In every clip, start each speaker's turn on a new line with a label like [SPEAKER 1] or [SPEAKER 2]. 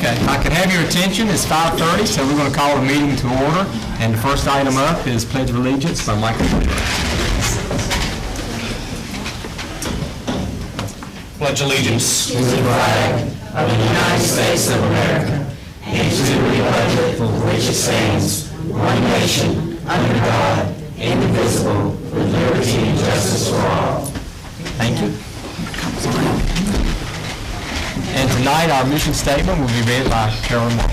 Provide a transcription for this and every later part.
[SPEAKER 1] Okay, if I could have your attention, it's 5:30, so we're going to call the meeting to order. And the first item up is Pledge of Allegiance by Michael.
[SPEAKER 2] Pledge allegiance to the flag of the United States of America and to the republic for which it stands, one nation, under God, indivisible, with liberty and justice for all.
[SPEAKER 1] Thank you. And tonight, our mission statement will be read by Carolyn Walker.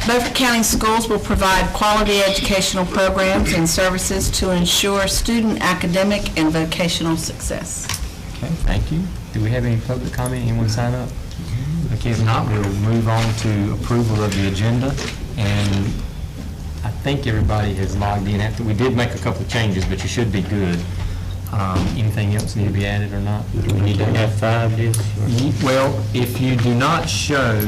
[SPEAKER 3] Beaufort County Schools will provide quality educational programs and services to ensure student academic and vocational success.
[SPEAKER 1] Okay, thank you. Do we have any public comment? Anyone sign up? Okay, if not, we'll move on to approval of the agenda. And I think everybody has logged in. We did make a couple of changes, but you should be good. Anything else need to be added or not? Do we need to have five? Well, if you do not show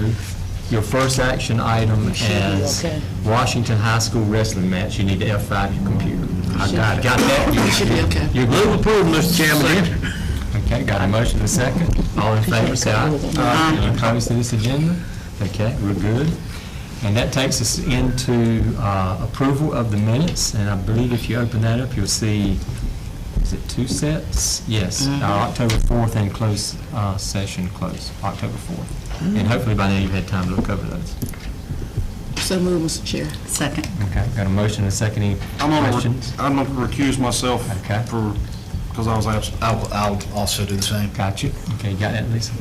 [SPEAKER 1] your first action item as Washington High School wrestling match, you need to F5 your computer. I got it. Got that?
[SPEAKER 3] You should be okay.
[SPEAKER 1] You're good. Approved, Mr. Chairman. Okay, got a motion and a second. All in favor, say aye. Any opposed to this agenda? Okay, we're good. And that takes us into approval of the minutes. And I believe if you open that up, you'll see, is it two sets? Yes, our October 4th and closed session closed, October 4th. And hopefully by now you've had time to look over those.
[SPEAKER 3] So moved, Mr. Chair. Second.
[SPEAKER 1] Okay, got a motion and a second. Any questions?
[SPEAKER 4] I'm going to recuse myself
[SPEAKER 1] Okay.
[SPEAKER 4] because I was absent.
[SPEAKER 2] I'll also do the same.
[SPEAKER 1] Got you. Okay, you got that, Lisa?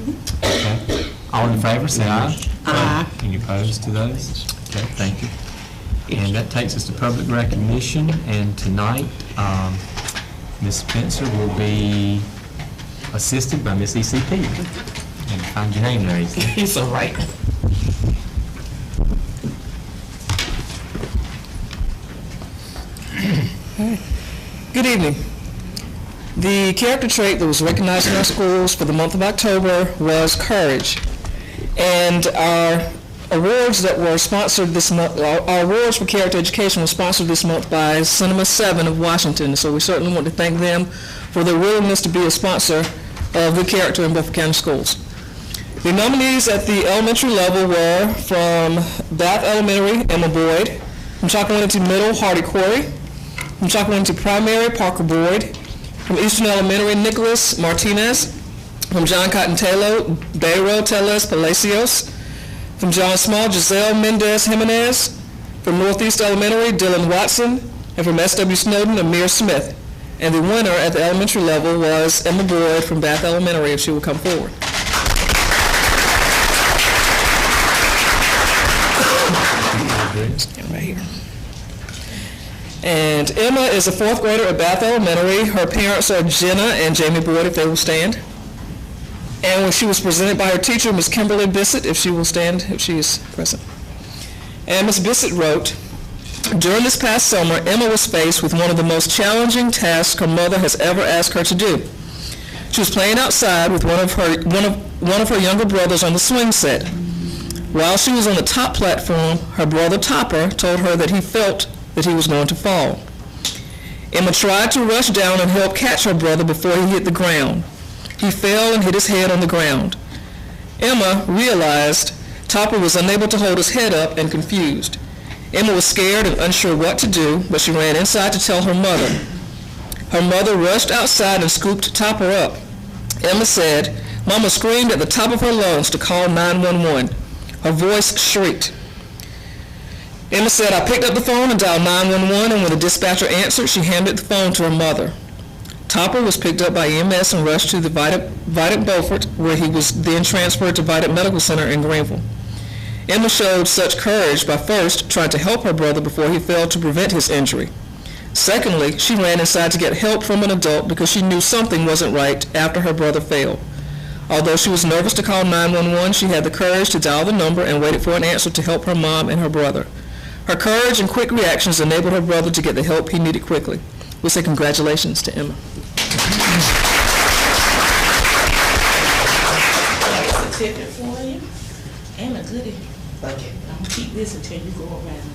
[SPEAKER 1] Okay. All in favor, say aye.
[SPEAKER 3] Aye.
[SPEAKER 1] Any opposed to those? Okay, thank you. And that takes us to public recognition, and tonight, Ms. Spencer will be assisted by Ms. ECP. And find your name there, ECP.
[SPEAKER 3] It's all right.
[SPEAKER 5] Good evening. The character trait that was recognized in our schools for the month of October was courage. And our awards that were sponsored this month, our awards for character education were sponsored this month by Cinema 7 of Washington. So we certainly want to thank them for their willingness to be a sponsor of good character in Beaufort County Schools. The nominees at the elementary level were from Bath Elementary, Emma Boyd; from Chocowinity Middle, Hardy Corey; from Chocowinity Primary, Parker Boyd; from Eastern Elementary, Nicholas Martinez; from John Cotton Taylor, Bayro Teles Palacios; from John Small, Giselle Mendez Jimenez; from Northeast Elementary, Dylan Watson; and from S.W. Snowden, Amir Smith. And the winner at the elementary level was Emma Boyd from Bath Elementary, if she will come forward. Right here. And Emma is a fourth grader at Bath Elementary. Her parents are Jenna and Jamie Boyd, if they will stand. And when she was presented by her teacher, Ms. Kimberly Bissett, if she will stand, if she is present. And Ms. Bissett wrote, "During this past summer, Emma was faced with one of the most challenging tasks her mother has ever asked her to do. She was playing outside with one of her younger brothers on the swing set. While she was on the top platform, her brother Topper told her that he felt that he was going to fall. Emma tried to rush down and help catch her brother before he hit the ground. He fell and hit his head on the ground. Emma realized Topper was unable to hold his head up and confused. Emma was scared and unsure what to do, but she ran inside to tell her mother. Her mother rushed outside and scooped Topper up. Emma said, Mama screamed at the top of her lungs to call 911. Her voice shrieked. Emma said, I picked up the phone and dialed 911, and when the dispatcher answered, she handed the phone to her mother. Topper was picked up by EMS and rushed to the Vidant Beaufort, where he was then transferred to Vidant Medical Center in Greenville. Emma showed such courage by first trying to help her brother before he fell to prevent his injury. Secondly, she ran inside to get help from an adult because she knew something wasn't right after her brother fell. Although she was nervous to call 911, she had the courage to dial the number and waited for an answer to help her mom and her brother. Her courage and quick reactions enabled her brother to get the help he needed quickly. We say congratulations to Emma.
[SPEAKER 6] That's a ticket for you. And a goodie. Okay. I'm going to keep this until you go around.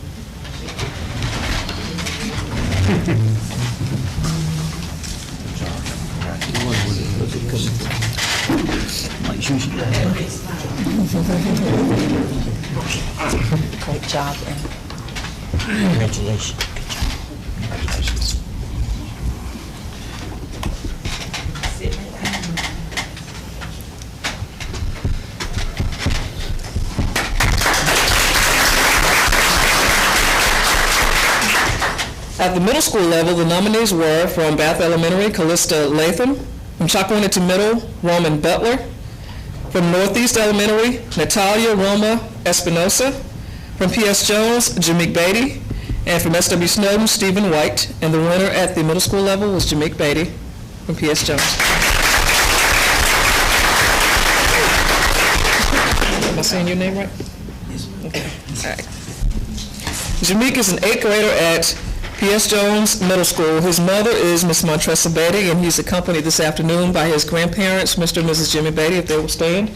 [SPEAKER 3] Great job, Aaron.
[SPEAKER 2] Congratulations.
[SPEAKER 5] At the middle school level, the nominees were from Bath Elementary, Callista Latham; from Chalkawinity Middle, Roman Butler; from Northeast Elementary, Natalia Roma Espinosa; from P.S. Jones, Jameek Beatty; and from S.W. Snowden, Stephen White. And the winner at the middle school level was Jameek Beatty from P.S. Jones. Am I saying your name right? Okay. All right. Jameek is an 8th grader at P.S. Jones Middle School. His mother is Miss Montressa Beatty, and he's accompanied this afternoon by his grandparents, Mr. and Mrs. Jimmy Beatty, if they will stand.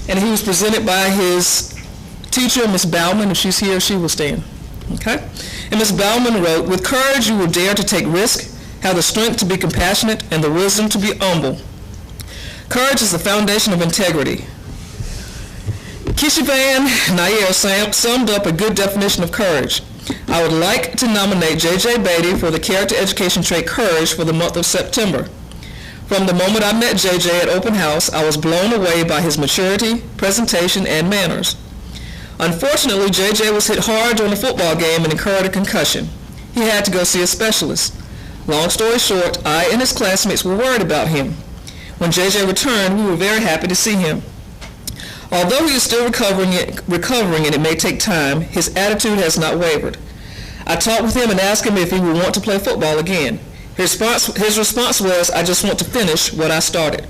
[SPEAKER 5] And he was presented by his teacher, Miss Bauman. If she's here, she will stand. Okay? And Miss Bauman wrote, "With courage you will dare to take risk, have the strength to be compassionate, and the wisdom to be humble. Courage is the foundation of integrity." Keisha Van Nair summed up a good definition of courage. "I would like to nominate J.J. Beatty for the character education trait Courage for the month of September. From the moment I met J.J. at open house, I was blown away by his maturity, presentation, and manners. Unfortunately, J.J. was hit hard during a football game and incurred a concussion. He had to go see a specialist. Long story short, I and his classmates were worried about him. When J.J. returned, we were very happy to see him. Although he is still recovering and it may take time, his attitude has not wavered. I talked with him and asked him if he would want to play football again. His response was, "I just want to finish what I started."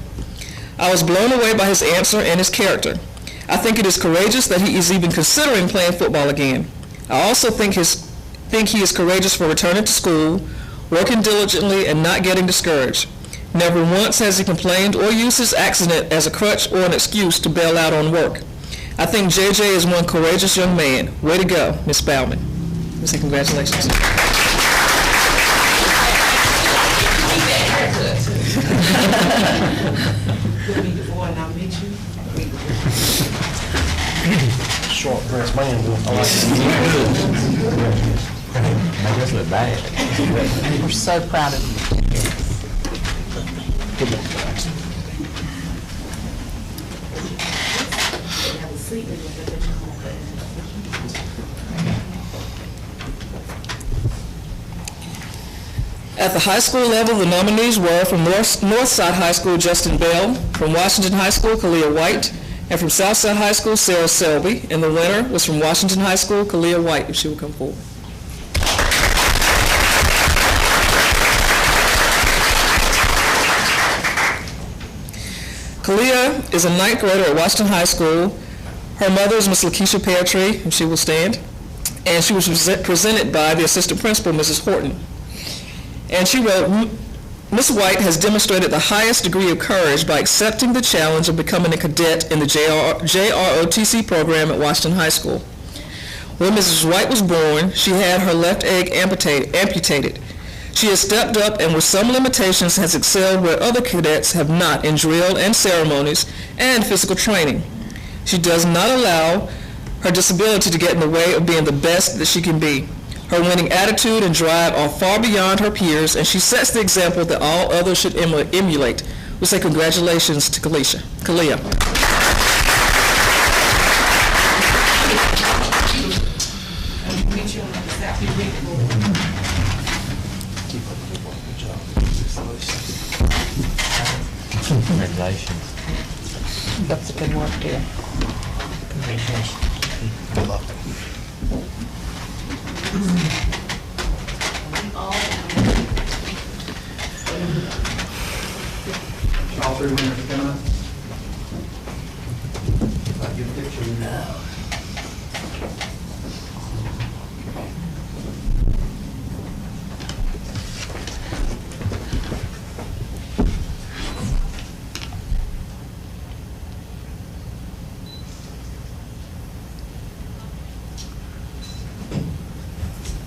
[SPEAKER 5] I was blown away by his answer and his character. I think it is courageous that he is even considering playing football again. I also think he is courageous for returning to school, working diligently, and not getting discouraged. Never once has he complained or used his accident as a crutch or an excuse to bail out on work. I think JJ is one courageous young man. Way to go, Miss Bauman. I say congratulations.
[SPEAKER 2] Short dress man.
[SPEAKER 1] Make us look bad.
[SPEAKER 3] We're so proud of you.
[SPEAKER 5] At the high school level, the nominees were from Northside High School, Justin Bell; from Washington High School, Kalia White; and from Southside High School, Sarah Selby. And the winner was from Washington High School, Kalia White, if she will come forward. Kalia is a 9th grader at Washington High School. Her mother is Miss Lakeisha Peartree, and she will stand. And she was presented by the assistant principal, Mrs. Horton. And she wrote, "Ms. White has demonstrated the highest degree of courage by accepting the challenge of becoming a cadet in the JROTC program at Washington High School. When Mrs. White was born, she had her left leg amputated. She has stepped up and with some limitations has excelled where other cadets have not in drill and ceremonies and physical training. She does not allow her disability to get in the way of being the best that she can be. Her winning attitude and drive are far beyond her peers, and she sets the example that all others should emulate." We say congratulations to Kalia.
[SPEAKER 1] Congratulations.
[SPEAKER 3] That's a good work, dear.
[SPEAKER 2] Good luck.
[SPEAKER 7] All three winners are coming up. If I get a picture now.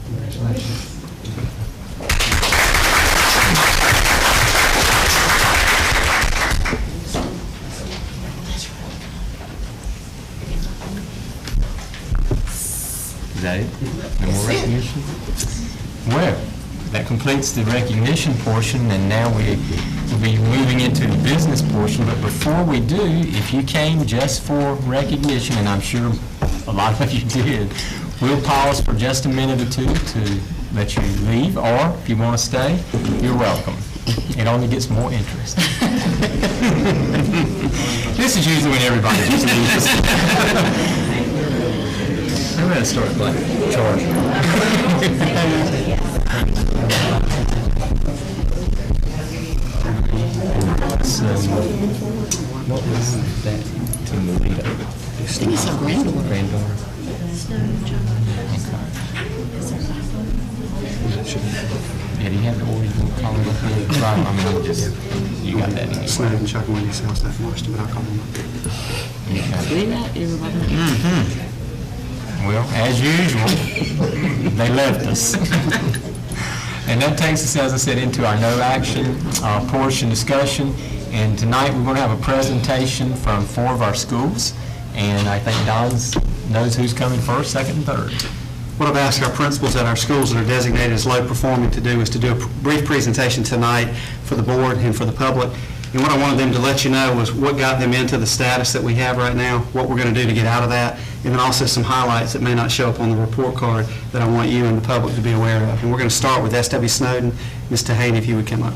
[SPEAKER 7] Congratulations.
[SPEAKER 1] that it? No more recognition? Well, that completes the recognition portion, and now we'll be moving into the business portion. But before we do, if you came just for recognition, and I'm sure a lot of you did, we'll pause for just a minute or two to let you leave, or if you want to stay, you're welcome. It only gets more interesting. This is usually when everybody just leaves. I'm going to start playing. Charge. So, what was that to lead over?
[SPEAKER 3] I think it's a granddaughter.
[SPEAKER 1] Granddaughter? Yeah, do you have the original calling up here? Right, I mean, you got that anyway.
[SPEAKER 7] Snowden, Chuck, Wendy, sales staff, Washington, but I'll call them.
[SPEAKER 1] You got it.
[SPEAKER 3] Believe that? Everybody.
[SPEAKER 1] Well, as usual, they left us. And that takes us, as I said, into our no action portion discussion. And tonight we're going to have a presentation from 4 of our schools. And I think Don knows who's coming first, second, and third.
[SPEAKER 7] What I've asked our principals at our schools that are designated as low performing to do is to do a brief presentation tonight for the board and for the public. And what I wanted them to let you know was what got them into the status that we have right now, what we're going to do to get out of that, and then also some highlights that may not show up on the report card that I want you and the public to be aware of. And we're going to start with S.W. Snowden. Ms. Tahani, if you would come up.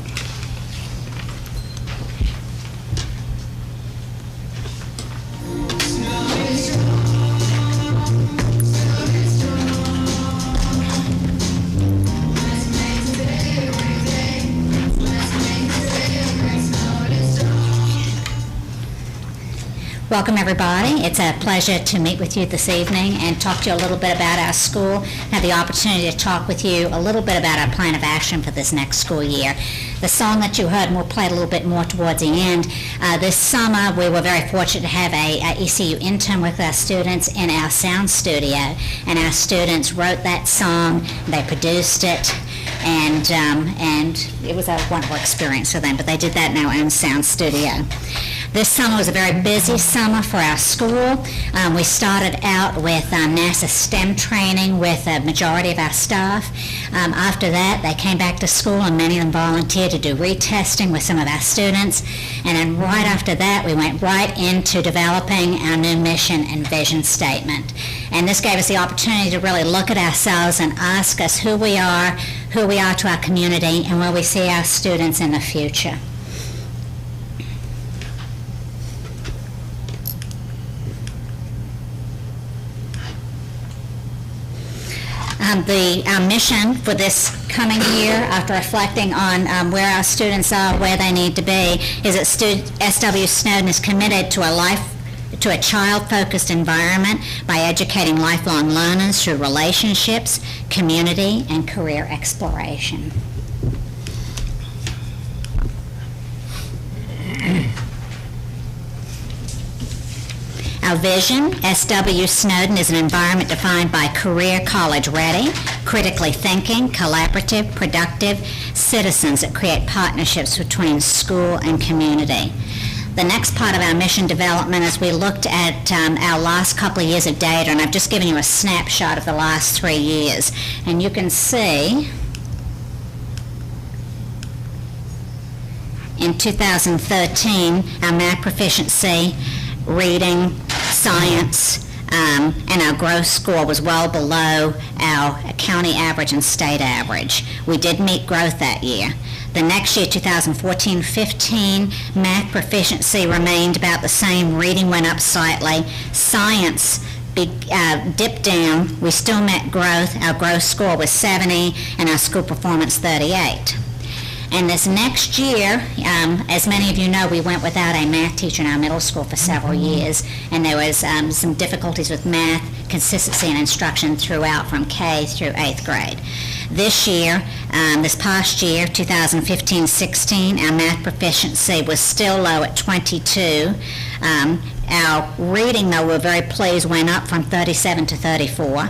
[SPEAKER 8] Welcome, everybody. It's a pleasure to meet with you this evening and talk to you a little bit about our school. Have the opportunity to talk with you a little bit about our plan of action for this next school year. The song that you heard, and we'll play it a little bit more towards the end, this summer we were very fortunate to have a ECU intern with our students in our sound studio, and our students wrote that song, they produced it, and it was a wonderful experience for them, but they did that in our own sound studio. This summer was a very busy summer for our school. We started out with NASA STEM training with a majority of our staff. After that, they came back to school and many of them volunteered to do retesting with some of our students. And then right after that, we went right into developing our new mission and vision statement. And this gave us the opportunity to really look at ourselves and ask us who we are to our community, and where we see our students in the future. Our mission for this coming year, after reflecting on where our students are, where they need to be, is that SW Snowden is committed to a child-focused environment by educating lifelong learners through relationships, community, and career exploration. Our vision, SW Snowden, is an environment defined by career college ready, critically thinking, collaborative, productive citizens that create partnerships between school and community. The next part of our mission development is we looked at our last couple of years of data, and I've just given you a snapshot of the last 3 years. And you can see in 2013, our math proficiency, reading, science, and our growth score was well below our county average and state average. We did meet growth that year. The next year, 2014-15, math proficiency remained about the same. Reading went up slightly. Science dipped down. We still met growth. Our growth score was 70, and our school performance 38. And this next year, as many of you know, we went without a math teacher in our middle school for several years, and there was some difficulties with math, consistency in instruction throughout from K through 8th grade. This year, this past year, 2015-16, our math proficiency was still low at 22. Our reading, though, we're very pleased, went up from 37 to 44.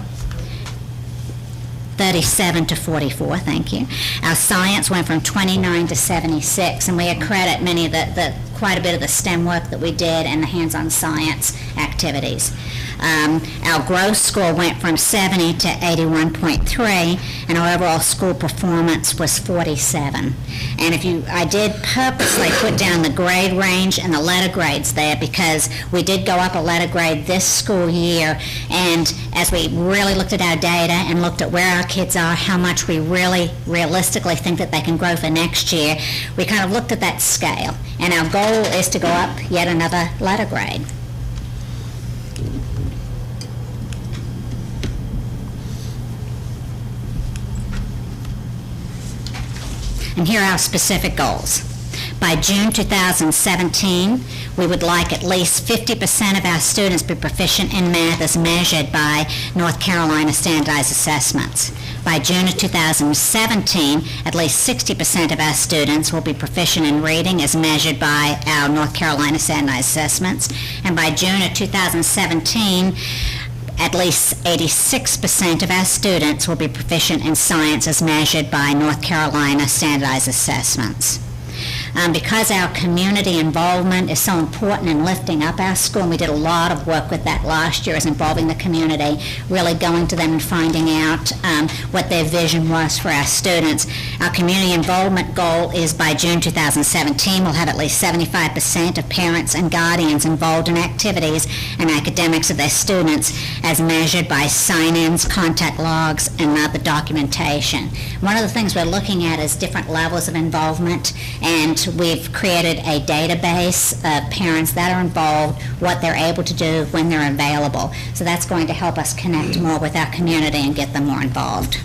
[SPEAKER 8] 37 to 44, thank you. Our science went from 29 to 76, and we accredit many of the quite a bit of the STEM work that we did and the hands-on science activities. Our gross score went from 70 to 81.3, and our overall school performance was 47. And I did purposely put down the grade range and the letter grades there because we did go up a letter grade this school year, and as we really looked at our data and looked at where our kids are, how much we really realistically think that they can grow for next year, we kind of looked at that scale. And our goal is to go up yet another letter grade. And here are our specific goals. By June 2017, we would like at least 50% of our students be proficient in math as measured by North Carolina standardized assessments. By June of 2017, at least 60% of our students will be proficient in reading as measured by our North Carolina standardized assessments. And by June of 2017, at least 86% of our students will be proficient in science as measured by North Carolina standardized assessments. Because our community involvement is so important in lifting up our school, and we did a lot of work with that last year, is involving the community, really going to them and finding out what their vision was for our students. Our community involvement goal is by June 2017, we'll have at least 75% of parents and guardians involved in activities and academics of their students as measured by sign-ins, contact logs, and other documentation. One of the things we're looking at is different levels of involvement, and we've created a database of parents that are involved, what they're able to do when they're available. So that's going to help us connect more with our community and get them more involved.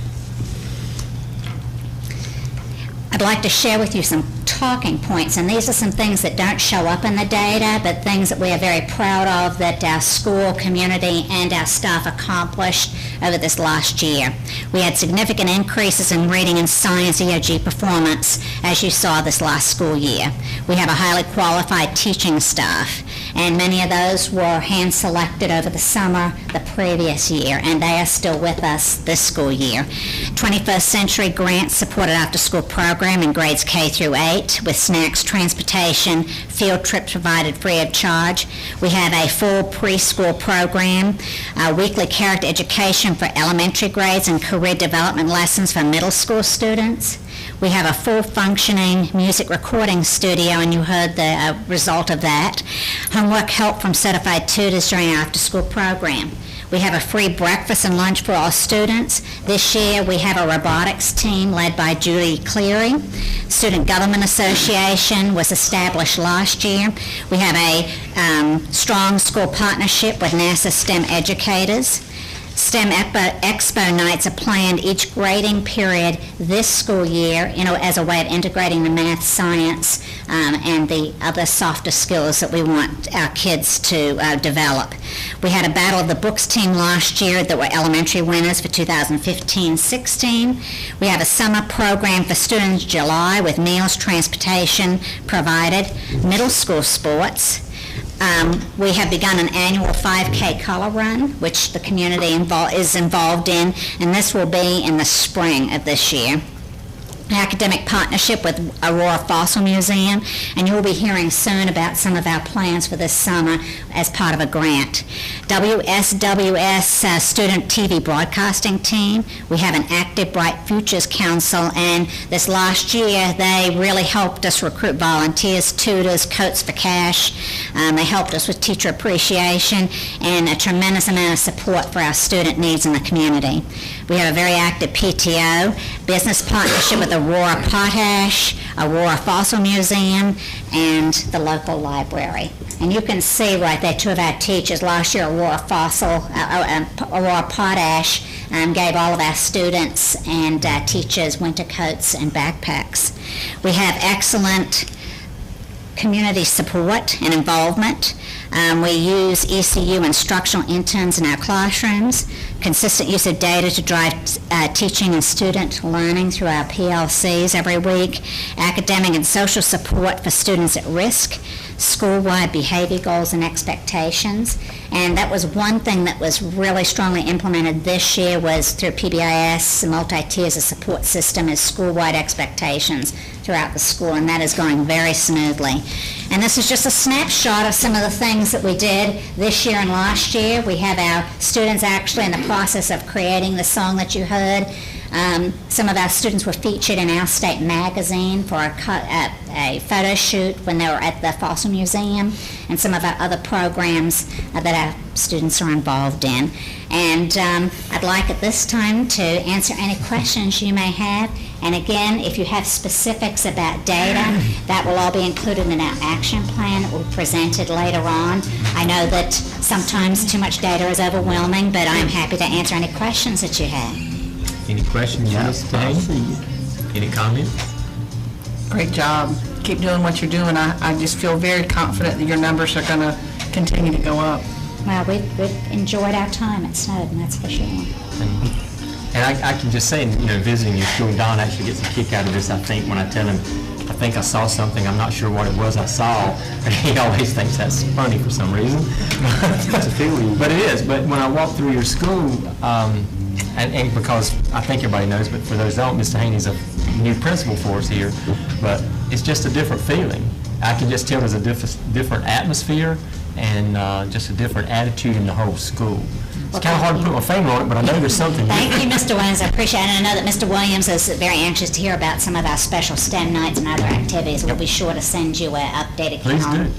[SPEAKER 8] I'd like to share with you some talking points, and these are some things that don't show up in the data, but things that we are very proud of that our school, community, and our staff accomplished over this last year. We had significant increases in reading and science EOG performance, as you saw this last school year. We have a highly qualified teaching staff, and many of those were hand-selected over the summer the previous year, and they are still with us this school year. 21st Century Grants supported after-school program in grades K through 8 with snacks, transportation, field trips provided free of charge. We have a full preschool program, weekly character education for elementary grades, and career development lessons for middle school students. We have a full functioning music recording studio, and you heard the result of that. Homework help from certified tutors during our after-school program. We have a free breakfast and lunch for all students. This year we have a robotics team led by Julie Cleary. Student Government Association was established last year. We have a strong school partnership with NASA STEM educators. STEM Expo nights are planned each grading period this school year, as a way of integrating the math, science, and the other softer skills that we want our kids to develop. We had a Battle of the Books team last year that were elementary winners for 2015-16. We have a summer program for students in July with meals, transportation provided, middle school sports. We have begun an annual 5K color run, which the community is involved in, and this will be in the spring of this year. Academic partnership with Aurora Fossil Museum, and you'll be hearing soon about some of our plans for this summer as part of a grant. WSWS Student TV Broadcasting Team. We have an active Bright Futures Council, and this last year they really helped us recruit volunteers, tutors, Coats for Cash. They helped us with teacher appreciation and a tremendous amount of support for our student needs in the community. We have a very active PTO, business partnership with Aurora Potash, Aurora Fossil Museum, and the local library. And you can see right there two of our teachers. Last year, Aurora Potash gave all of our students and teachers winter coats and backpacks. We have excellent community support and involvement. We use ECU instructional interns in our classrooms, consistent use of data to drive teaching and student learning through our PLCs every week, academic and social support for students at risk, school-wide behavior goals and expectations. And that was one thing that was really strongly implemented this year was through PBIS, multi-tiers, a support system is school-wide expectations throughout the school, and that is going very smoothly. And this is just a snapshot of some of the things that we did this year and last year. We have our students actually in the process of creating the song that you heard. Some of our students were featured in Our State magazine for a photo shoot when they were at the Fossil Museum, and some of our other programs that our students are involved in. And I'd like at this time to answer any questions you may have. And again, if you have specifics about data, that will all be included in our action plan that will be presented later on. I know that sometimes too much data is overwhelming, but I'm happy to answer any questions that you have.
[SPEAKER 1] Any questions, Mr. Haynes? Any comments?
[SPEAKER 3] Great job. Keep doing what you're doing. I just feel very confident that your numbers are going to continue to go up.
[SPEAKER 8] Well, we've enjoyed our time at Snowden, that's for sure.
[SPEAKER 1] And I can just say, visiting your school, Don actually gets a kick out of this, I think, when I tell him, I think I saw something, I'm not sure what it was I saw, and he always thinks that's funny for some reason. But it is. But when I walk through your school, and because I think everybody knows, but for those that don't, Mr. Haney's a new principal for us here, but it's just a different feeling. I can just tell there's a different atmosphere and just a different attitude in the whole school. It's kind of hard to put my finger on it, but I know there's something.
[SPEAKER 8] Thank you, Mr. Williams. I appreciate it. And I know that Mr. Williams is very anxious to hear about some of our special STEM nights and other activities. We'll be sure to send you an updated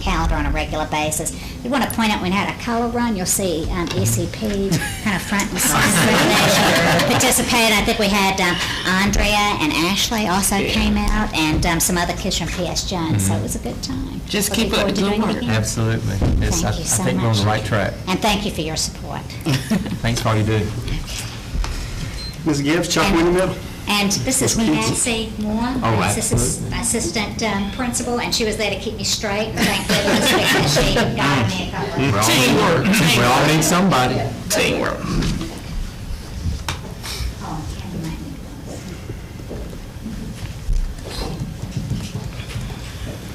[SPEAKER 8] calendar on a regular basis. We want to point out we had a color run. You'll see ECP kind of front and center participate. I think we had Andrea and Ashley also came out, and some other kids from PS Jones. So it was a good time.
[SPEAKER 3] Just
[SPEAKER 8] Looking
[SPEAKER 3] keep up the
[SPEAKER 8] forward to
[SPEAKER 3] good
[SPEAKER 8] doing it
[SPEAKER 3] work.
[SPEAKER 8] again.
[SPEAKER 1] Absolutely. I
[SPEAKER 8] you so
[SPEAKER 1] think we're on the
[SPEAKER 8] much.
[SPEAKER 1] right track.
[SPEAKER 8] And thank you for your support.
[SPEAKER 1] Thanks for all you do.
[SPEAKER 7] Ms. Gibbs, Chuck Winnie Middle.
[SPEAKER 8] And this is Nancy Moore,
[SPEAKER 1] absolutely.
[SPEAKER 8] assistant principal, and she was there to keep me straight. And thank goodness because she guided me a couple of
[SPEAKER 1] We all need somebody.
[SPEAKER 4] Teamwork.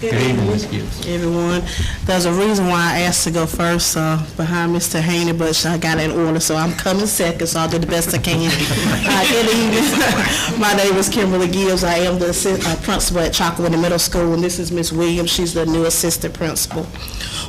[SPEAKER 1] Good evening, Ms. Gibbs.
[SPEAKER 9] Everyone. There's a reason why I asked to go first behind Mr. Haney, but I got it in order, so I'm coming second, so I'll do the best I can. Good evening. My name is Kimberly Gibbs. I am the principal at Chalkawinnie Middle School, and this is Ms. Williams. She's the new assistant principal.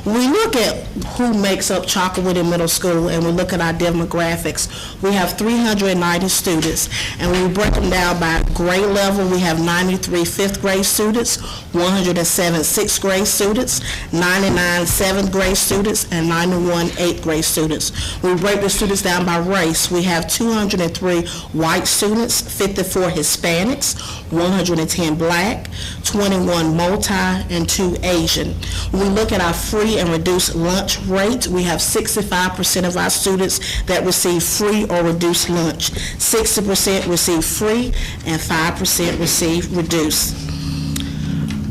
[SPEAKER 9] When we look at who makes up Chalkawinnie Middle School and we look at our demographics, we have 390 students, and when we break them down by grade level, we have 93 fifth grade students, 107 sixth grade students, 99 seventh grade students, and 91 eighth grade students. When we break the students down by race, we have 203 white students, 54 Hispanics, 110 black, 21 multi, and 2 Asian. When we look at our free and reduced lunch rate, we have 65% of our students that receive free or reduced lunch. 60% receive free and 5% receive reduced.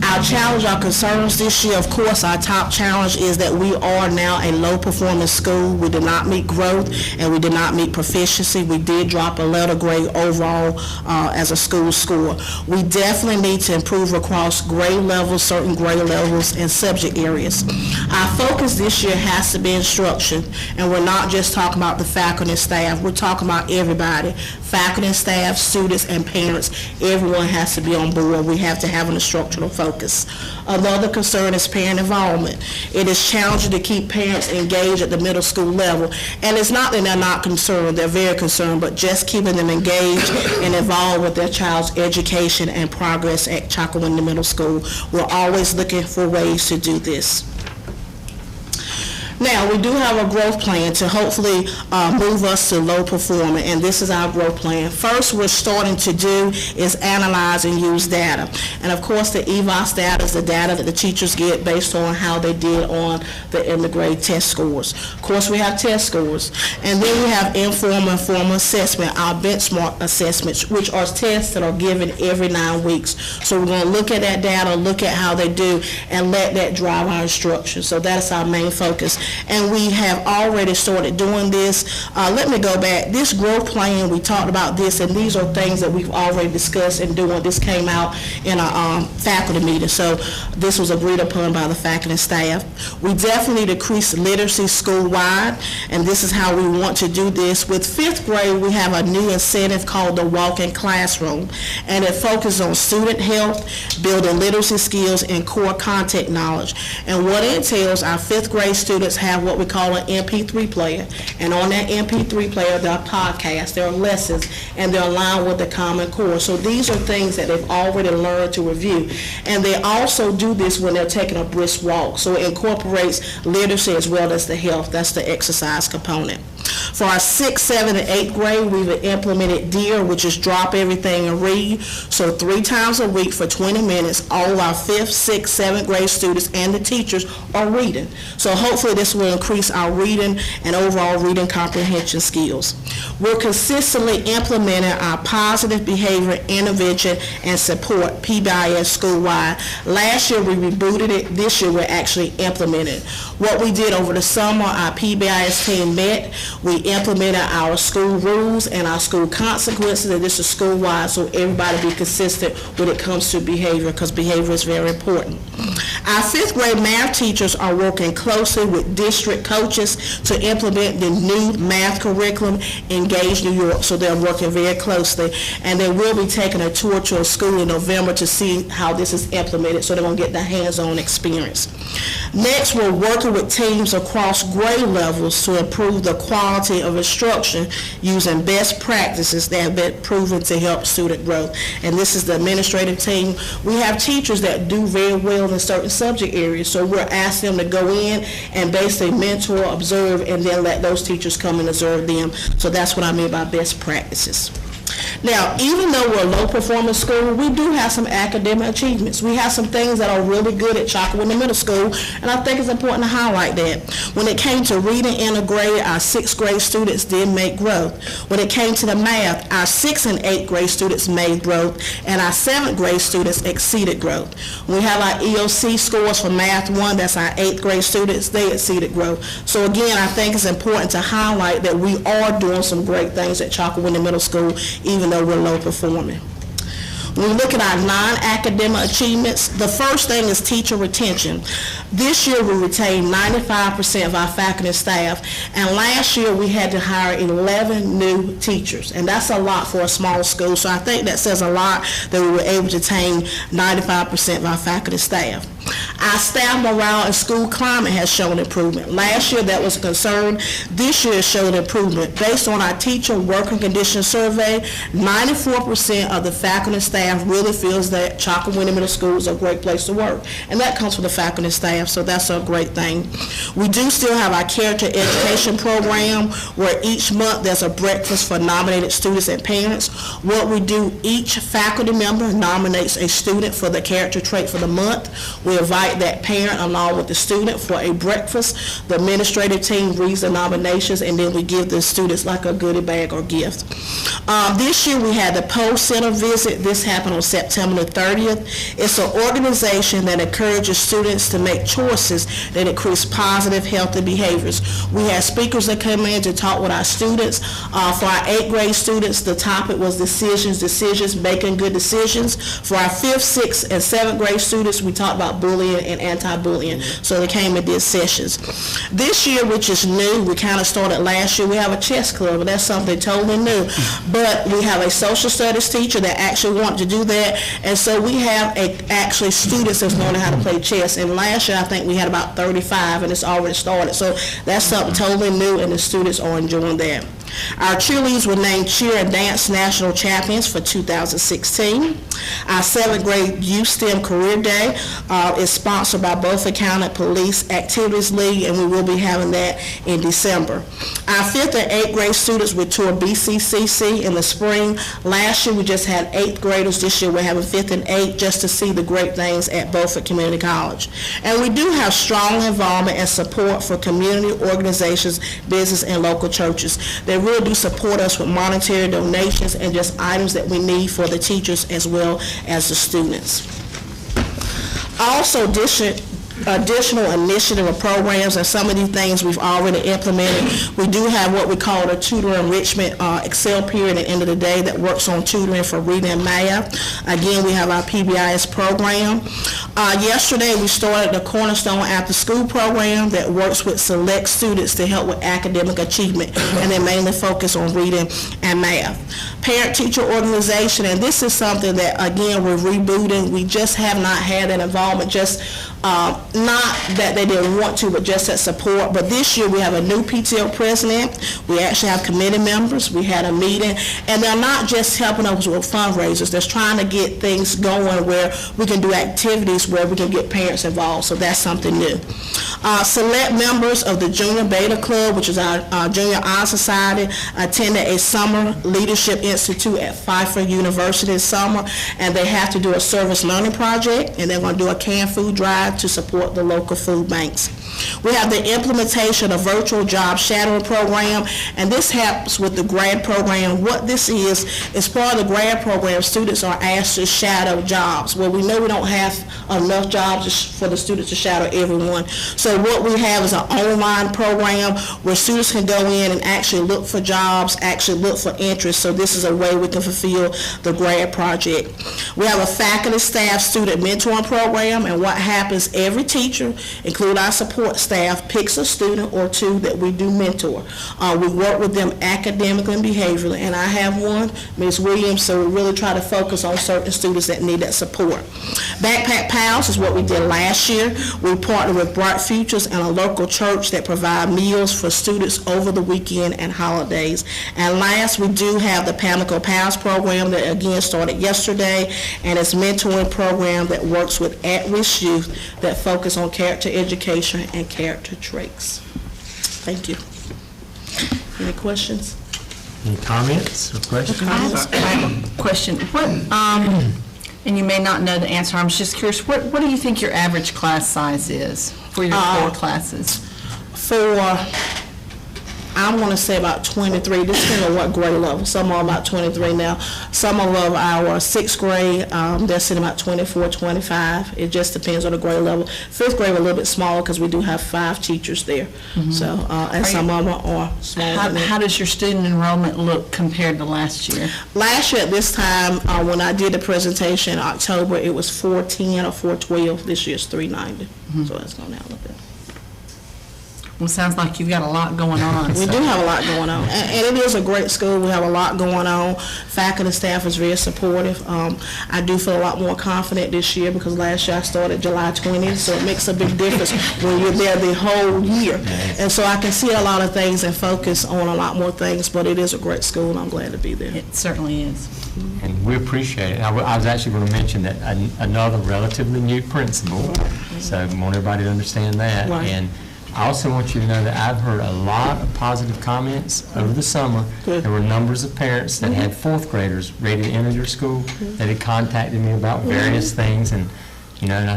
[SPEAKER 9] Our challenge, our concerns this year, of course, our top challenge is that we are now a low-performing school. We did not meet growth, and we did not meet proficiency. We did drop a letter grade overall as a school score. We definitely need to improve across grade levels, certain grade levels, and subject areas. Our focus this year has to be instruction, and we're not just talking about the faculty and staff. We're talking about everybody, faculty and staff, students, and parents. Everyone has to be on board. We have to have an instructional focus. Another concern is parent involvement. It is challenging to keep parents engaged at the middle school level. And it's not that they're not concerned, they're very concerned, but just keeping them engaged and involved with their child's education and progress at Chalkawinnie Middle School. We're always looking for ways to do this. Now, we do have a growth plan to hopefully move us to low performing, and this is our growth plan. First, we're starting to do is analyze and use data. And of course, the EVOS data is the data that the teachers get based on how they did on the end of grade test scores. Of course, we have test scores. And then we have informal and formal assessment, our benchmark assessments, which are tests that are given every 9 weeks. So we're going to look at that data, look at how they do, and let that drive our instruction. So that's our main focus. and we have already started doing this. Let me go back. This growth plan, we talked about this, and these are things that we've already discussed and doing. This came out in a faculty meeting, so this was agreed upon by the faculty and staff. We definitely need to increase literacy school-wide, and this is how we want to do this. With 5th grade, we have a new incentive called the Walk-in Classroom, and it focuses on student health, building literacy skills, and core content knowledge. And what it entails, our 5th grade students have what we call an MP3 player, and on that MP3 player, there are podcasts, there are lessons, and they're aligned with the Common Core. So these are things that they've already learned to review. And they also do this when they're taking a brisk walk, so it incorporates literacy as well as the health. That's the exercise component. For our 6th, 7th, and 8th grade, we've implemented DEAR, which is drop everything and read. So 3 times a week for 20 minutes, all of our 5th, 6th, 7th grade students and the teachers are reading. So hopefully this will increase our reading and overall reading comprehension skills. We're consistently implementing our positive behavior intervention and support, PBIS, school-wide. Last year we rebooted it. This year we're actually implementing it. What we did over the summer, our PBIS team met. We implemented our school rules and our school consequences, and this is school-wide, so everybody be consistent when it comes to behavior, because behavior is very important. Our 5th grade math teachers are working closely with district coaches to implement the new math curriculum, Engage New York, so they're working very closely, and they will be taking a tour to a school in November to see how this is implemented, so they're going to get the hands-on experience. Next, we're working with teams across grade levels to improve the quality of instruction using best practices that have been proven to help student growth. And this is the administrative team. We have teachers that do very well in certain subject areas, so we're asking them to go in and basically mentor, observe, and then let those teachers come and observe them. So that's what I mean by best practices. Now, even though we're a low-performing school, we do have some academic achievements. We have some things that are really good at Chalkawinda Middle School, and I think it's important to highlight that. When it came to reading in a grade, our 6th grade students did make growth. When it came to the math, our 6th and 8th grade students made growth, and our 7th grade students exceeded growth. We have our EOC scores for Math 1, that's our 8th grade students, they exceeded growth. So again, I think it's important to highlight that we are doing some great things at Chalkawinda Middle School, even though we're low performing. When we look at our non-academic achievements, the first thing is teacher retention. This year we retained 95% of our faculty and staff, and last year we had to hire 11 new teachers, and that's a lot for a small school, so I think that says a lot that we were able to retain 95% of our faculty and staff. Our staff morale and school climate has shown improvement. Last year that was a concern. This year it showed improvement. Based on our teacher working condition survey, 94% of the faculty and staff really feels that Chalkawinda Middle School is a great place to work. And that comes from the faculty and staff, so that's a great thing. We do still have our character education program where each month there's a breakfast for nominated students and parents. What we do, each faculty member nominates a student for the character trait for the month. We invite that parent along with the student for a breakfast. The administrative team reads the nominations, and then we give the students like a goodie bag or gift. This year we had the Post Center visit. This happened on September the 30th. It's an organization that encourages students to make choices that increase positive, healthy behaviors. We had speakers that come in to talk with our students. For our 8th grade students, the topic was decisions, making good decisions. For our 5th, 6th, and 7th grade students, we talked about bullying and anti-bullying. So they came and did sessions. This year, which is new, we kind of started last year, we have a chess club, and that's something totally new. But we have a social studies teacher that actually wanted to do that, and so we have actually students that's learning how to play chess. And last year, I think we had about 35, and it's already started. So that's something totally new, and the students are enjoying that. Our cheerleaders were named Cheer and Dance National Champions for 2016. Our 7th grade Youth STEM Career Day is sponsored by Beaufort County Police Activities League, and we will be having that in December. Our 5th and 8th grade students will tour BCCC in the spring. Last year we just had 8th graders. This year we're having 5th and 8th just to see the great things at Beaufort Community College. And we do have strong involvement and support for community organizations, business, and local churches. They really do support us with monetary donations and just items that we need for the teachers as well as the students. Also, additional initiative or programs, and some of these things we've already implemented. We do have what we call a tutor enrichment Excel period at the end of the day that works on tutoring for reading and math. Again, we have our PBIS program. Yesterday, we started the Cornerstone After School program that works with select students to help with academic achievement, and they mainly focus on reading and math. Parent-teacher organization, and this is something that, again, we're rebooting. We just have not had an involvement, just not that they didn't want to, but just that support. But this year, we have a new PTO president. We actually have committee members. We had a meeting, and they're not just helping us with fundraisers. They're trying to get things going where we can do activities where we can get parents involved, so that's something new. Select members of the Junior Beta Club, which is our Junior Honor Society, attended a summer leadership institute at Pfeiffer University this summer, and they have to do a service learning project, and they're going to do a canned food drive to support the local food banks. We have the implementation of virtual job shadowing program, and this helps with the grad program. What this is part of the grad program, students are asked to shadow jobs. Well, we know we don't have enough jobs for the students to shadow everyone. So what we have is an online program where students can go in and actually look for jobs, actually look for interest. So this is a way we can fulfill the grad project. We have a faculty staff student mentoring program, and what happens, every teacher, including our support staff, picks a student or two that we do mentor. We work with them academically and behaviorally, and I have one, Ms. Williams, so we really try to focus on certain students that need that support. Backpack Pals is what we did last year. We partnered with Bright Futures and a local church that provide meals for students over the weekend and holidays. And last, we do have the Pamlico Pals program that again started yesterday, and it's a mentoring program that works with at-risk youth that focus on character education and character traits. Thank you. Any questions?
[SPEAKER 1] Any comments or questions?
[SPEAKER 3] I have a question. What, and you may not know the answer, I'm just curious, what do you think your average class size is for your core classes?
[SPEAKER 9] For, I want to say about 23, this depends on what grade level. Some are about 23 now. Some of our sixth grade, they're sitting about 24, 25. It just depends on the grade level. Fifth grade, we're a little bit smaller because we do have 5 teachers there. So, and some of them are smaller.
[SPEAKER 3] How does your student enrollment look compared to last year?
[SPEAKER 9] Last year at this time, when I did the presentation in October, it was 410 or 412. This year's 390. So that's gone down a little bit.
[SPEAKER 3] Well, it sounds like you've got a lot going on.
[SPEAKER 9] We do have a lot going on, and it is a great school. We have a lot going on. Faculty and staff is very supportive. I do feel a lot more confident this year because last year I started July 20th, so it makes a big difference when you're there the whole year. And so I can see a lot of things and focus on a lot more things, but it is a great school, and I'm glad to be there.
[SPEAKER 3] It certainly is.
[SPEAKER 1] And we appreciate it. I was actually going to mention that another relatively new principal, so I want everybody to understand that.
[SPEAKER 9] Right.
[SPEAKER 1] And I also want you to know that I've heard a lot of positive comments over the summer.
[SPEAKER 9] Good.
[SPEAKER 1] There were numbers of parents that had 4th graders ready to enter your school that had contacted me about various things, and and I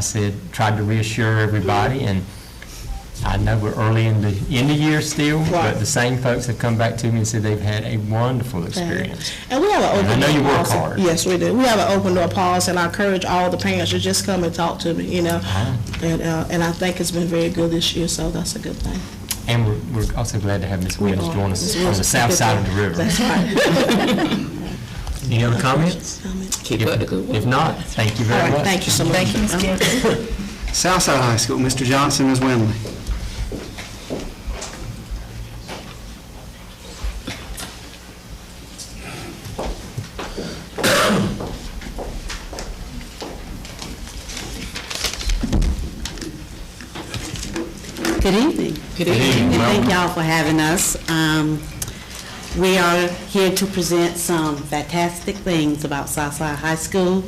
[SPEAKER 1] tried to reassure everybody. And I know we're early in the year still, but the same folks have come back to me and said they've had a wonderful experience.
[SPEAKER 9] And we have an open
[SPEAKER 1] I know
[SPEAKER 9] door
[SPEAKER 1] you work
[SPEAKER 9] policy.
[SPEAKER 1] hard.
[SPEAKER 9] Yes, we do. We have an open door policy, and I encourage all the parents to just come and talk to me, And I think it's been very good this year, so that's a good thing.
[SPEAKER 1] And we're also glad to have Ms. Williams join us on the south side of the river.
[SPEAKER 9] That's right.
[SPEAKER 1] Any other comments?
[SPEAKER 6] Keep up the good work.
[SPEAKER 1] If not, thank you
[SPEAKER 9] All
[SPEAKER 1] very
[SPEAKER 9] right,
[SPEAKER 1] much.
[SPEAKER 9] thank you so much.
[SPEAKER 3] Thank you, Ms. Gibbs.
[SPEAKER 7] Southside High School, Mr. Johnson, Ms. Windley.
[SPEAKER 10] Good evening.
[SPEAKER 1] Good evening.
[SPEAKER 10] And thank y'all for having us. We are here to present some fantastic things about Southside High School.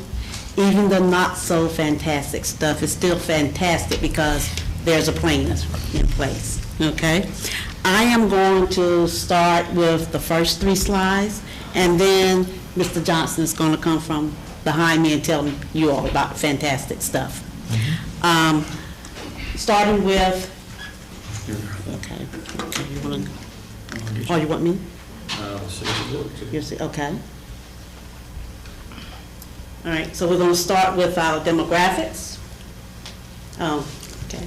[SPEAKER 10] Even the not so fantastic stuff is still fantastic because there's a plan in place, okay? I am going to start with the first 3 slides, and then Mr. Johnson is going to come from behind me and tell you all about fantastic stuff. Starting with, okay, you want to, oh, you want me? You see, okay. All right, so we're going to start with our demographics. Okay.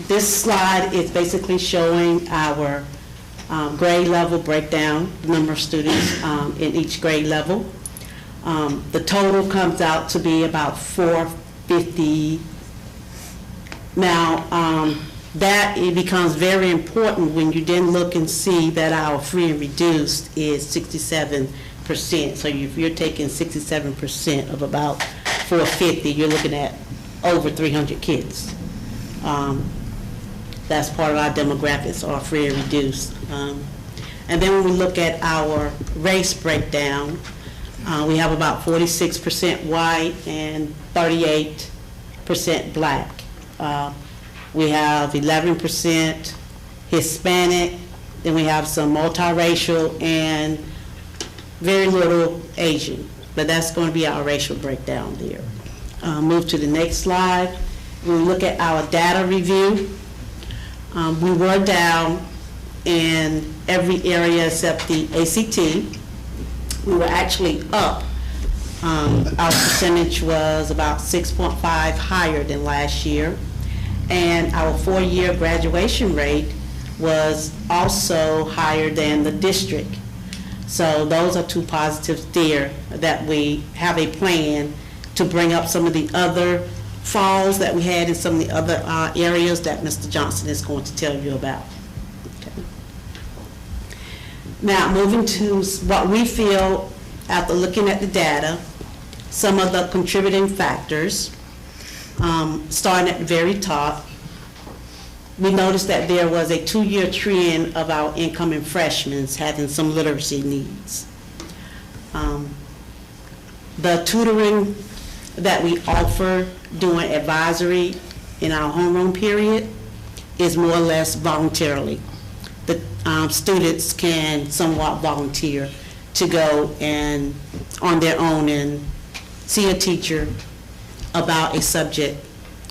[SPEAKER 10] This slide is basically showing our grade level breakdown, the number of students in each grade level. The total comes out to be about 450. Now, that it becomes very important when you then look and see that our free and reduced is 67%. So if you're taking 67% of about 450, you're looking at over 300 kids. That's part of our demographics, our free and reduced. And then when we look at our race breakdown, we have about 46% white and 38% black. We have 11% Hispanic, then we have some multiracial and very little Asian, but that's going to be our racial breakdown there. Move to the next slide. When we look at our data review, we were down in every area except the ACT. We were actually up. Our percentage was about 6.5 higher than last year. And our 4-year graduation rate was also higher than the district. So those are two positives there, that we have a plan to bring up some of the other falls that we had in some of the other areas that Mr. Johnson is going to tell you about. Okay. Now, moving to what we feel after looking at the data, some of the contributing factors. Starting at the very top, we noticed that there was a 2-year trend of our incoming freshmen having some literacy needs. The tutoring that we offer during advisory in our homeroom period is more or less voluntarily. The students can somewhat volunteer to go and on their own and see a teacher about a subject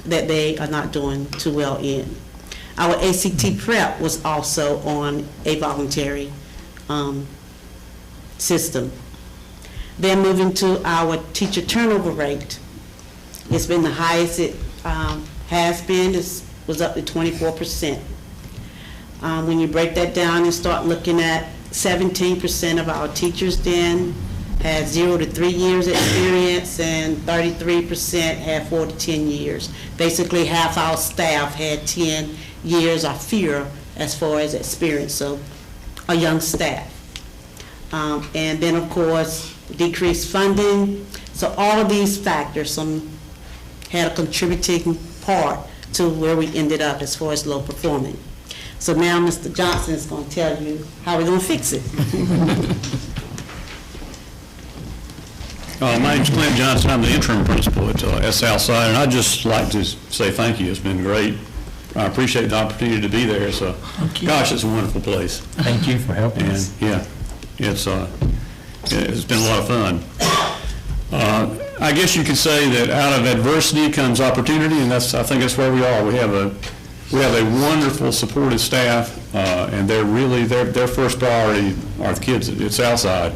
[SPEAKER 10] that they are not doing too well in. Our ACT prep was also on a voluntary system. Then moving to our teacher turnover rate. It's been the highest it has been. It was up to 24%. When you break that down and start looking at 17% of our teachers then had 0 to 3 years experience, and 33% had 4 to 10 years. Basically, half our staff had 10 years or fewer as far as experience, so a young staff. And then, of course, decreased funding. So all of these factors had a contributing part to where we ended up as far as low performing. So now Mr. Johnson is going to tell you how we're going to fix it.
[SPEAKER 11] My name's Clint Johnson. I'm the interim principal at Southside, and I'd just like to say thank you. It's been great. I appreciate the opportunity to be there. So, gosh, it's a wonderful place.
[SPEAKER 1] Thank you for helping us.
[SPEAKER 11] Yeah, it's been a lot of fun. I guess you could say that out of adversity comes opportunity, and I think that's where we are. We have a wonderful, supportive staff, and they're really their first priority are the kids at Southside.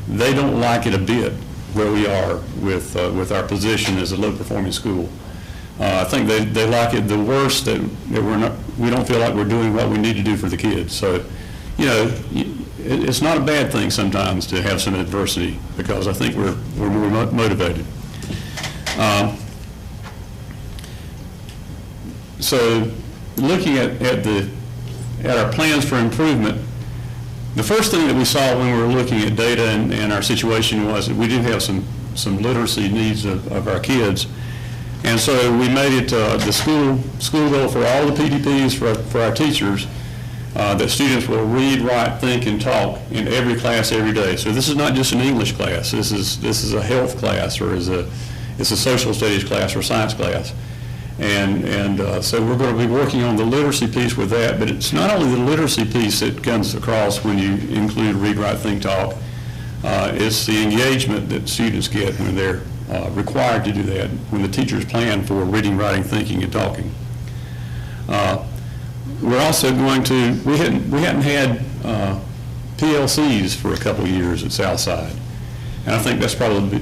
[SPEAKER 11] They don't like it a bit where we are with our position as a low-performing school. I think they like it the worst that we don't feel like we're doing what we need to do for the kids. So, you know, it's not a bad thing sometimes to have some adversity, because I think we're more motivated. So, looking at our plans for improvement, the first thing that we saw when we were looking at data and our situation was that we do have some literacy needs of our kids. And so we made it the school goal for all the PDPs for our teachers that students will read, write, think, and talk in every class every day. So this is not just an English class. This is a health class, or it's a social studies class or science class. And so we're going to be working on the literacy piece with that, but it's not only the literacy piece that comes across when you include read, write, think, talk. It's the engagement that students get when they're required to do that, when the teachers plan for reading, writing, thinking, and talking. We're also going to, we hadn't had PLCs for a couple of years at Southside, and I think that's probably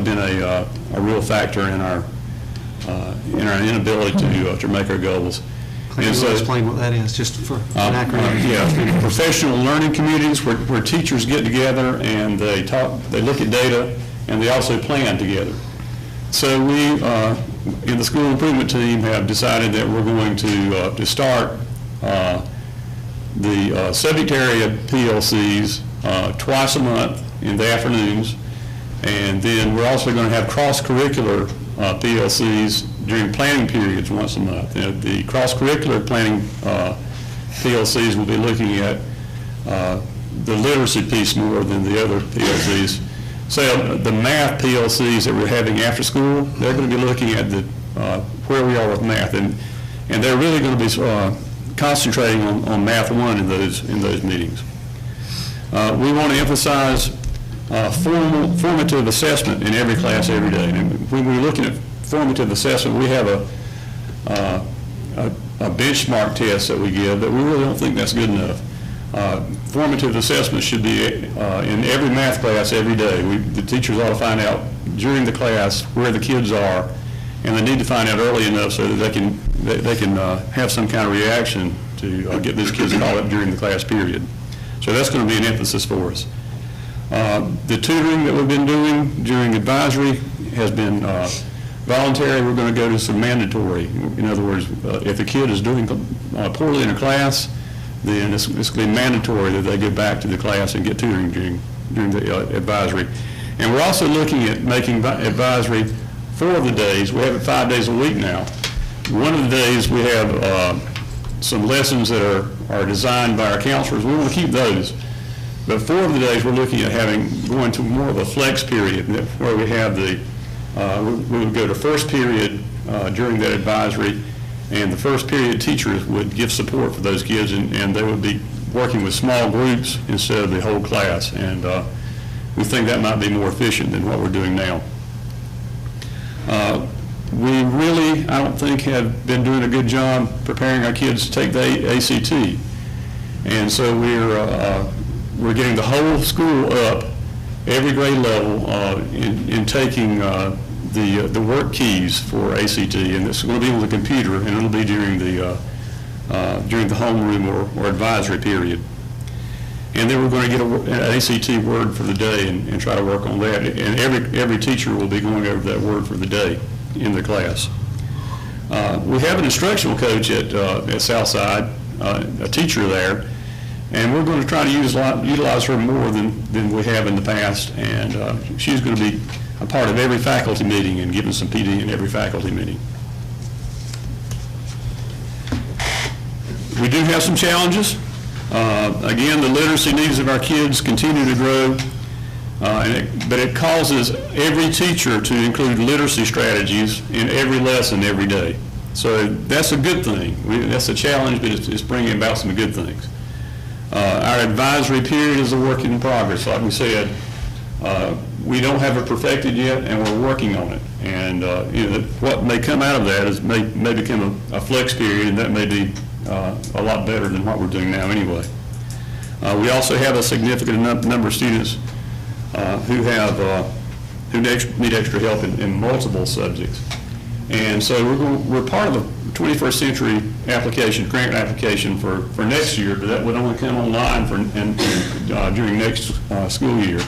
[SPEAKER 11] been a real factor in our in our inability to make our goals.
[SPEAKER 7] Can you explain what that is, just for an acronym?
[SPEAKER 11] Yeah, professional learning communities where teachers get together and they look at data, and they also plan together. So we, in the school improvement team, have decided that we're going to start the subject area PLCs twice a month in the afternoons, and then we're also going to have cross-curricular PLCs during planning periods once a month. The cross-curricular planning PLCs will be looking at the literacy piece more than the other PLCs. So the math PLCs that we're having after school, they're going to be looking at where we are with math, and they're really going to be concentrating on Math 1 in those meetings. We want to emphasize formative assessment in every class every day. And when we're looking at formative assessment, we have a benchmark test that we give, but we really don't think that's good enough. Formative assessment should be in every math class every day. The teachers ought to find out during the class where the kids are, and they need to find out early enough so that they can have some kind of reaction to get these kids caught up during the class period. So that's going to be an emphasis for us. The tutoring that we've been doing during advisory has been voluntary. We're going to go to some mandatory. In other words, if the kid is doing poorly in a class, then it's going to be mandatory that they get back to the class and get tutoring during the advisory. And we're also looking at making advisory 4 of the days. We have it 5 days a week now. One of the days we have some lessons that are designed by our counselors. We want to keep those. But 4 of the days we're looking at going to more of a flex period where we have we would go to first period during that advisory, and the first period teachers would give support for those kids, and they would be working with small groups instead of the whole class. And we think that might be more efficient than what we're doing now. We really, I don't think, have been doing a good job preparing our kids to take the ACT. And so we're getting the whole school up, every grade level, in taking the work keys for ACT, and it's going to be on the computer, and it'll be during the homeroom or advisory period. And then we're going to get an ACT word for the day and try to work on that. And every teacher will be going over that word for the day in the class. We have an instructional coach at Southside, a teacher there, and we're going to try to utilize her more than we have in the past. And she's going to be a part of every faculty meeting and giving some PD in every faculty meeting. We do have some challenges. Again, the literacy needs of our kids continue to grow, but it causes every teacher to include literacy strategies in every lesson every day. So that's a good thing. That's a challenge, but it's bringing about some good things. Our advisory period is a work in progress. Like we said, we don't have it perfected yet, and we're working on it. And what may come out of that may become a flex period, and that may be a lot better than what we're doing now anyway. We also have a significant number of students who need extra help in multiple subjects. And so we're part of the 21st century grant application for next year, but that would only come online during next school year.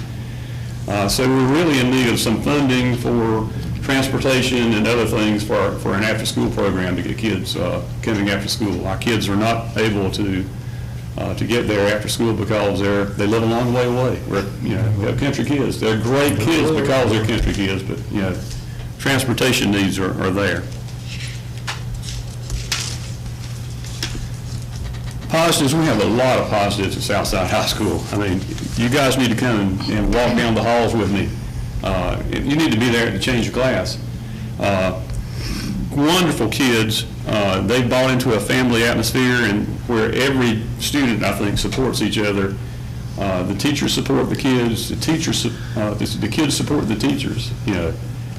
[SPEAKER 11] So we're really in need of some funding for transportation and other things for an after-school program to get kids coming after school. Our kids are not able to get there after school because they live a long way away. We have country kids. They're great kids because they're country kids, but transportation needs are there. Positives, we have a lot of positives at Southside High School. I mean, you guys need to come and walk down the halls with me. You need to be there to change your class. Wonderful kids. They bought into a family atmosphere, and where every student, I think, supports each other. The teachers support the kids. The kids support the teachers.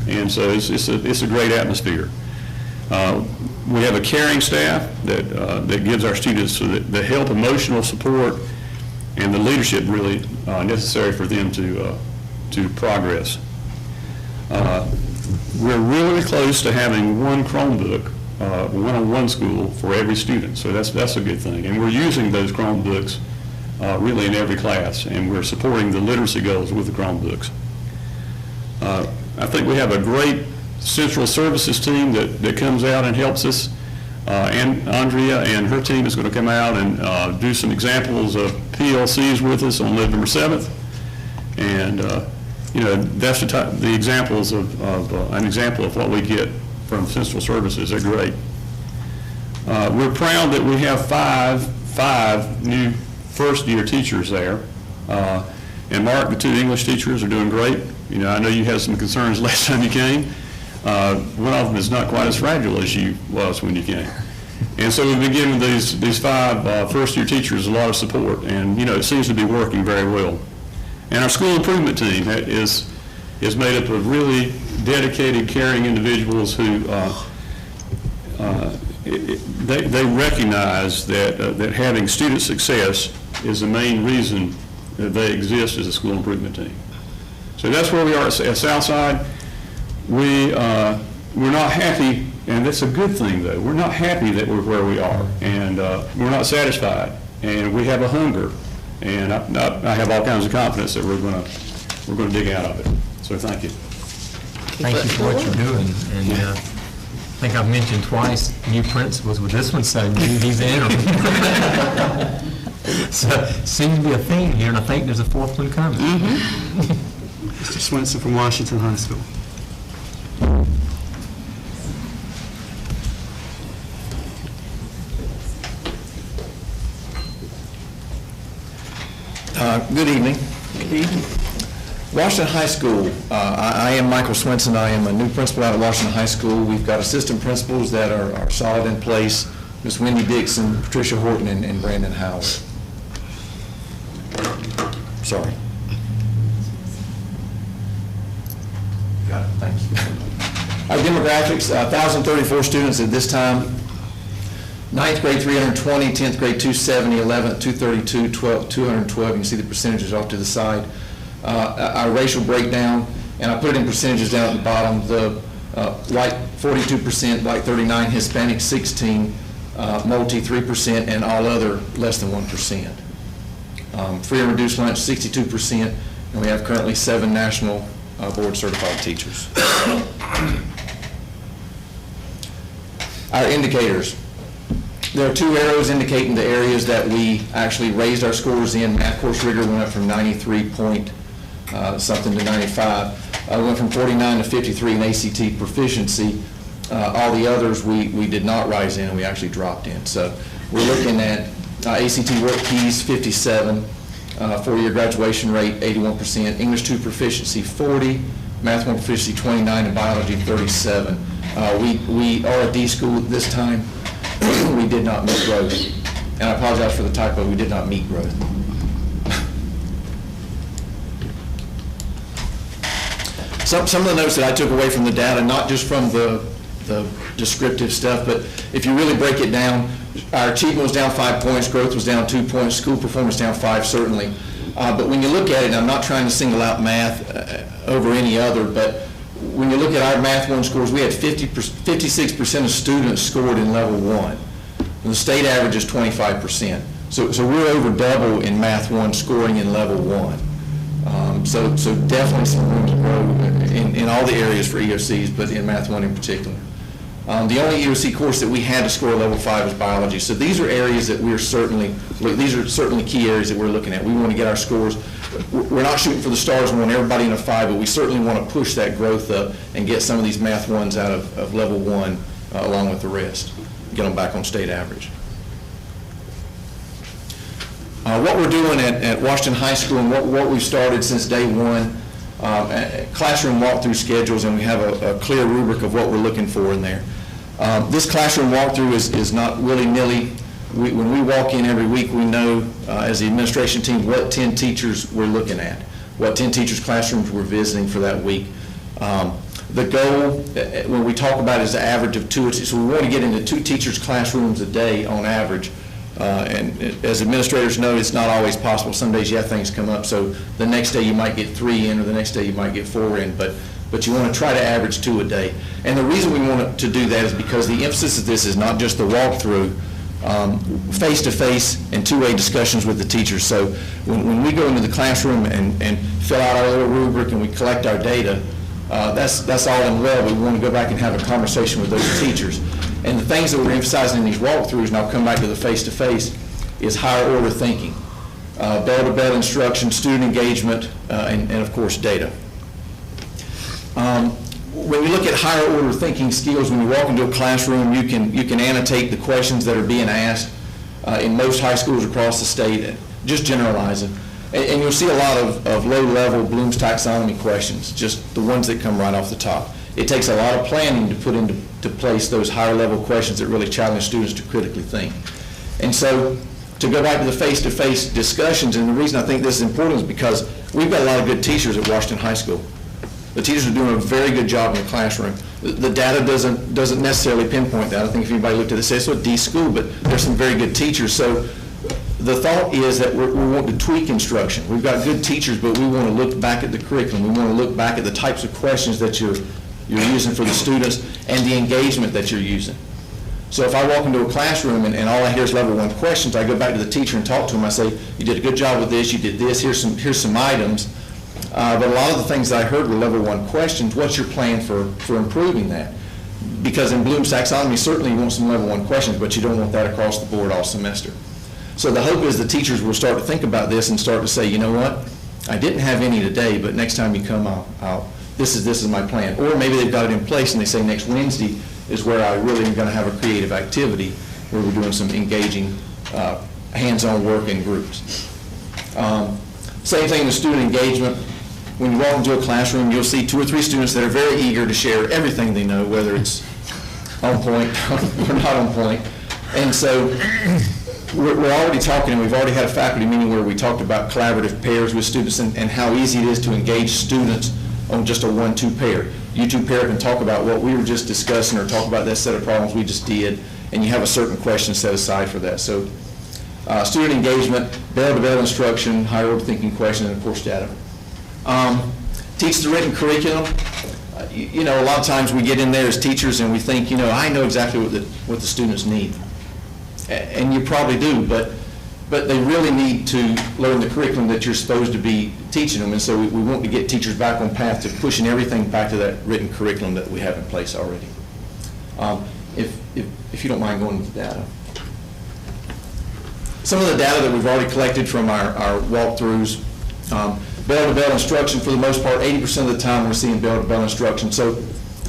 [SPEAKER 11] And so it's a great atmosphere. We have a caring staff that gives our students the help, emotional support, and the leadership really necessary for them to progress. we're really close to having one Chromebook, one-on-one school for every student, so that's a good thing. And we're using those Chromebooks really in every class, and we're supporting the literacy goals with the Chromebooks. I think we have a great central services team that comes out and helps us. And Andrea and her team is going to come out and do some examples of PLCs with us on November 7th. And, that's the examples of an example of what we get from central services. They're great. We're proud that we have five new first-year teachers there. And Mark, the two English teachers, are doing great. I know you had some concerns last time you came. One of them is not quite as fragile as you was when you came. And so we've been giving these five first-year teachers a lot of support, and it seems to be working very well. And our school improvement team is made up of really dedicated, caring individuals who they recognize that having student success is the main reason that they exist as a school improvement team. So that's where we are at Southside. We're not happy, and that's a good thing though. We're not happy that we're where we are, and we're not satisfied, and we have a hunger, and I have all kinds of confidence that we're going to dig out of it. So thank you.
[SPEAKER 1] Thank you for what you're doing. And I think I've mentioned twice new principals with this one, so he's interim. So seems to be a theme here, and I think there's a fourth one coming.
[SPEAKER 7] Mr. Swenson from Washington High School.
[SPEAKER 12] Good evening. Good evening. Washington High School. I am Michael Swenson. I am a new principal out of Washington High School. We've got assistant principals that are solid in place. Ms. Wendy Dixon, Patricia Horton, and Brandon Howard. Sorry. Got it. Thank you. Our demographics, 1,034 students at this time. 9th grade 320, 10th grade 270, 11th 232, 12th 212. You can see the percentages off to the side. Our racial breakdown, and I put it in percentages down at the bottom. The white 42%, black 39%, Hispanic 16%, multi 3%, and all other less than 1%. Free and reduced lunch 62%, and we have currently 7 national board certified teachers. Our indicators. There are 2 arrows indicating the areas that we actually raised our scores in. Math course rigor went up from 93 point something to 95. We went from 49 to 53 in ACT proficiency. All the others we did not rise in, and we actually dropped in. So we're looking at ACT work keys 57, 4-year graduation rate 81%, English 2 proficiency 40, Math 1 proficiency 29, and biology 37. We are a D school this time. We did not meet growth. And I apologize for the typo, we did not meet growth. Some of the notes that I took away from the data, not just from the descriptive stuff, but if you really break it down, our achievement was down 5 points, growth was down 2 points, school performance down 5 certainly. But when you look at it, and I'm not trying to single out math over any other, but when you look at our Math 1 scores, we had 56% of students scored in level 1. And the state average is 25%. So we're over double in Math 1 scoring in level 1. So definitely some room to grow in all the areas for EOCs, but in Math 1 in particular. The only EOC course that we had to score level 5 is biology. So these are areas that these are certainly key areas that we're looking at. We want to get our scores. We're not shooting for the stars. We want everybody in a 5, but we certainly want to push that growth up and get some of these Math 1s out of level 1 along with the rest, get them back on state average. What we're doing at Washington High School and what we've started since day 1, classroom walkthrough schedules, and we have a clear rubric of what we're looking for in there. This classroom walkthrough is not willy-nilly. When we walk in every week, we know as the administration team what 10 teachers we're looking at, what 10 teachers' classrooms we're visiting for that week. The goal, when we talk about it, is the average of 2. So we want to get into 2 teachers' classrooms a day on average. And as administrators know, it's not always possible. Some days you have things come up, so the next day you might get 3 in, or the next day you might get 4 in. But but you want to try to average 2 a day. And the reason we want to do that is because the emphasis of this is not just the walkthrough, face-to-face and two-way discussions with the teachers. So when we go into the classroom and fill out our little rubric and we collect our data, that's all in well. We want to go back and have a conversation with those teachers. And the things that we're emphasizing in these walkthroughs, and I'll come back to the face-to-face, is higher order thinking, bell-to-bell instruction, student engagement, and of course data. When you look at higher order thinking skills, when you walk into a classroom, you can annotate the questions that are being asked in most high schools across the state, just generalizing. And you'll see a lot of low-level Bloom's taxonomy questions, just the ones that come right off the top. It takes a lot of planning to put into place those higher-level questions that really challenge students to critically think. And so, to go back to the face-to-face discussions, and the reason I think this is important is because we've got a lot of good teachers at Washington High School. The teachers are doing a very good job in the classroom. The data doesn't necessarily pinpoint that. I think if anybody looked at this, it's a D school, but there's some very good teachers. So the thought is that we want to tweak instruction. We've got good teachers, but we want to look back at the curriculum. We want to look back at the types of questions that you're using for the students and the engagement that you're using. So if I walk into a classroom and all I hear is level 1 questions, I go back to the teacher and talk to him. I say, you did a good job with this, you did this, here's some items. But a lot of the things that I heard were level 1 questions. What's your plan for improving that? Because in Bloom's taxonomy, certainly you want some level 1 questions, but you don't want that across the board all semester. So the hope is the teachers will start to think about this and start to say, you know what, I didn't have any today, but next time you come, this is my plan. Or maybe they've got it in place and they say next Wednesday is where I really am going to have a creative activity where we're doing some engaging hands-on work in groups. Same thing with student engagement. When you walk into a classroom, you'll see 2 or 3 students that are very eager to share everything they know, whether it's on point or not on point. And so we're already talking, and we've already had a faculty meeting where we talked about collaborative pairs with students and how easy it is to engage students on just a 1-2 pair. You 2 pair can talk about what we were just discussing or talk about that set of problems we just did, and you have a certain question set aside for that. So student engagement, bell-to-bell instruction, higher order thinking questions, and of course data. Teach the written curriculum. You know, a lot of times we get in there as teachers and we think, you know, I know exactly what the students need. And you probably do, but they really need to learn the curriculum that you're supposed to be teaching them. And so we want to get teachers back on path to pushing everything back to that written curriculum that we have in place already. If you don't mind going into the data. Some of the data that we've already collected from our walkthroughs, bell-to-bell instruction, for the most part, 80% of the time we're seeing bell-to-bell instruction. So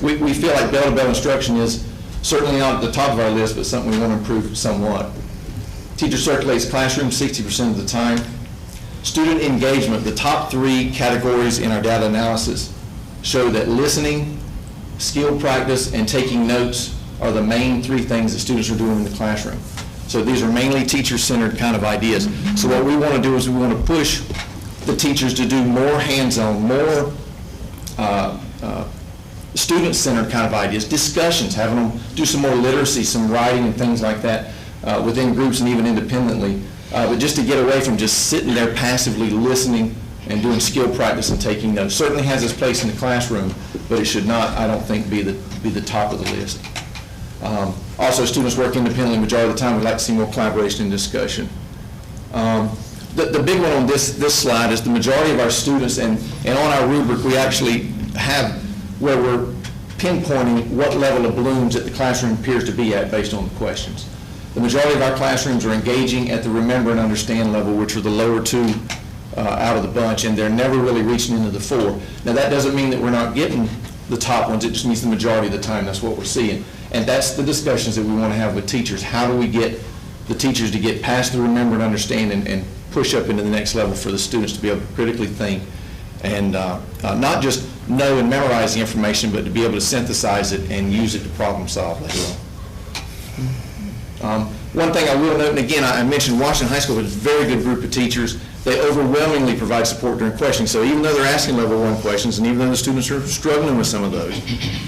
[SPEAKER 12] we feel like bell-to-bell instruction is certainly not at the top of our list, but something we want to improve somewhat. Teacher circulates classroom 60% of the time. Student engagement, the top 3 categories in our data analysis show that listening, skill practice, and taking notes are the main 3 things that students are doing in the classroom. So these are mainly teacher-centered kind of ideas. So what we want to do is we want to push the teachers to do more hands-on, more student-centered kind of ideas, discussions, having them do some more literacy, some writing and things like that within groups and even independently, but just to get away from just sitting there passively listening and doing skill practice and taking notes. Certainly has its place in the classroom, but it should not, I don't think, be the top of the list. Also, students work independently. Majority of the time, we'd like to see more collaboration and discussion. The big one on this slide is the majority of our students, and on our rubric, we actually have where we're pinpointing what level of Bloom's that the classroom appears to be at based on the questions. The majority of our classrooms are engaging at the remember and understand level, which are the lower 2 out of the bunch, and they're never really reaching into the 4. Now, that doesn't mean that we're not getting the top ones. It just means the majority of the time that's what we're seeing. And that's the discussions that we want to have with teachers. How do we get the teachers to get past the remember and understand and push up into the next level for the students to be able to critically think and not just know and memorize the information, but to be able to synthesize it and use it to problem solve later on. One thing I will note, and again, I mentioned Washington High School is a very good group of teachers. They overwhelmingly provide support during questioning. So even though they're asking level 1 questions, and even though the students are struggling with some of those,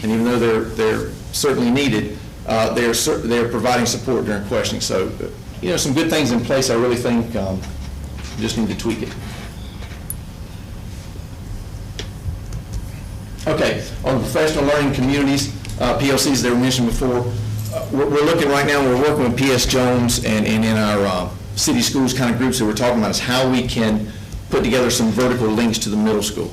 [SPEAKER 12] and even though they're certainly needed, they're providing support during questioning. So, you know, some good things in place. I really think just need to tweak it. Okay, on the professional learning communities, PLCs that were mentioned before, we're looking right now, we're working with PS Jones and in our city schools kind of groups that we're talking about is how we can put together some vertical links to the middle school.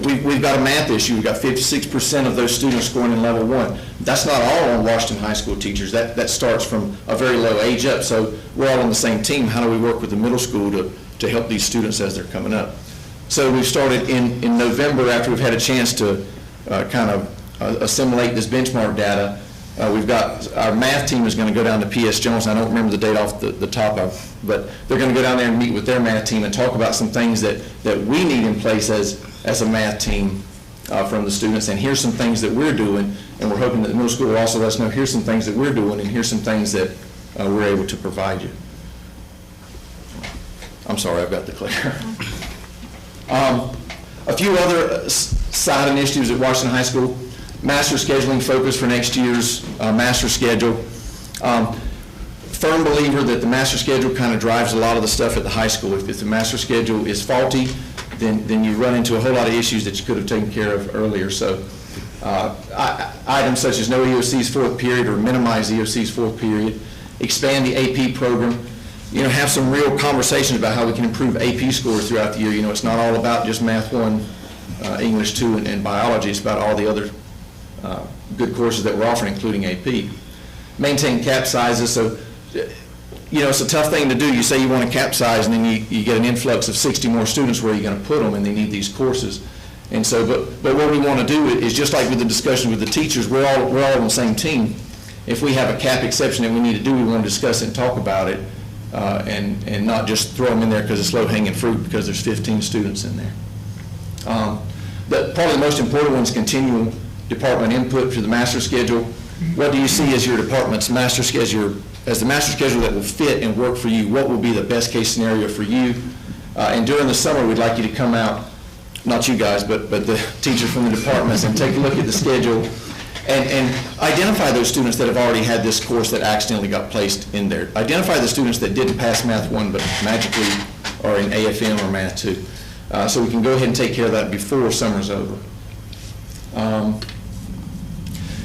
[SPEAKER 12] We've got a math issue. We've got 56% of those students scoring in level 1. That's not all on Washington High School teachers. That starts from a very low age up. So we're all on the same team. How do we work with the middle school to help these students as they're coming up? So we've started in November, after we've had a chance to kind of assimilate this benchmark data. We've got, our math team is going to go down to PS Jones. I don't remember the date off the top of, but they're going to go down there and meet with their math team and talk about some things that we need in place as a math team from the students. And here's some things that we're doing, and we're hoping that the middle school will also let us know, here's some things that we're doing, and here's some things that we're able to provide you. I'm sorry, I've got the clicker. A few other side initiatives at Washington High School. Master scheduling focus for next year's master schedule. Firm believer that the master schedule kind of drives a lot of the stuff at the high school. If the master schedule is faulty, then you run into a whole lot of issues that you could have taken care of earlier. So items such as no EOC's fourth period or minimize EOC's fourth period, expand the AP program, have some real conversations about how we can improve AP scores throughout the year. It's not all about just Math 1, English 2, and biology. It's about all the other good courses that we're offering, including AP. Maintain cap sizes. So, it's a tough thing to do. You say you want to cap size, and then you get an influx of 60 more students. Where are you going to put them? And they need these courses. And so, but what we want to do is just like with the discussion with the teachers, we're all on the same team. If we have a cap exception that we need to do, we want to discuss it and talk about it, and not just throw them in there because it's low-hanging fruit because there's 15 students in there. Probably the most important one is continual department input for the master schedule. What do you see as your department's master schedule, as the master schedule that will fit and work for you? What will be the best case scenario for you? And during the summer, we'd like you to come out, not you guys, but the teachers from the departments, and take a look at the schedule and identify those students that have already had this course that accidentally got placed in there. Identify the students that didn't pass Math 1 but magically are in AFM or Math 2. So we can go ahead and take care of that before summer's over.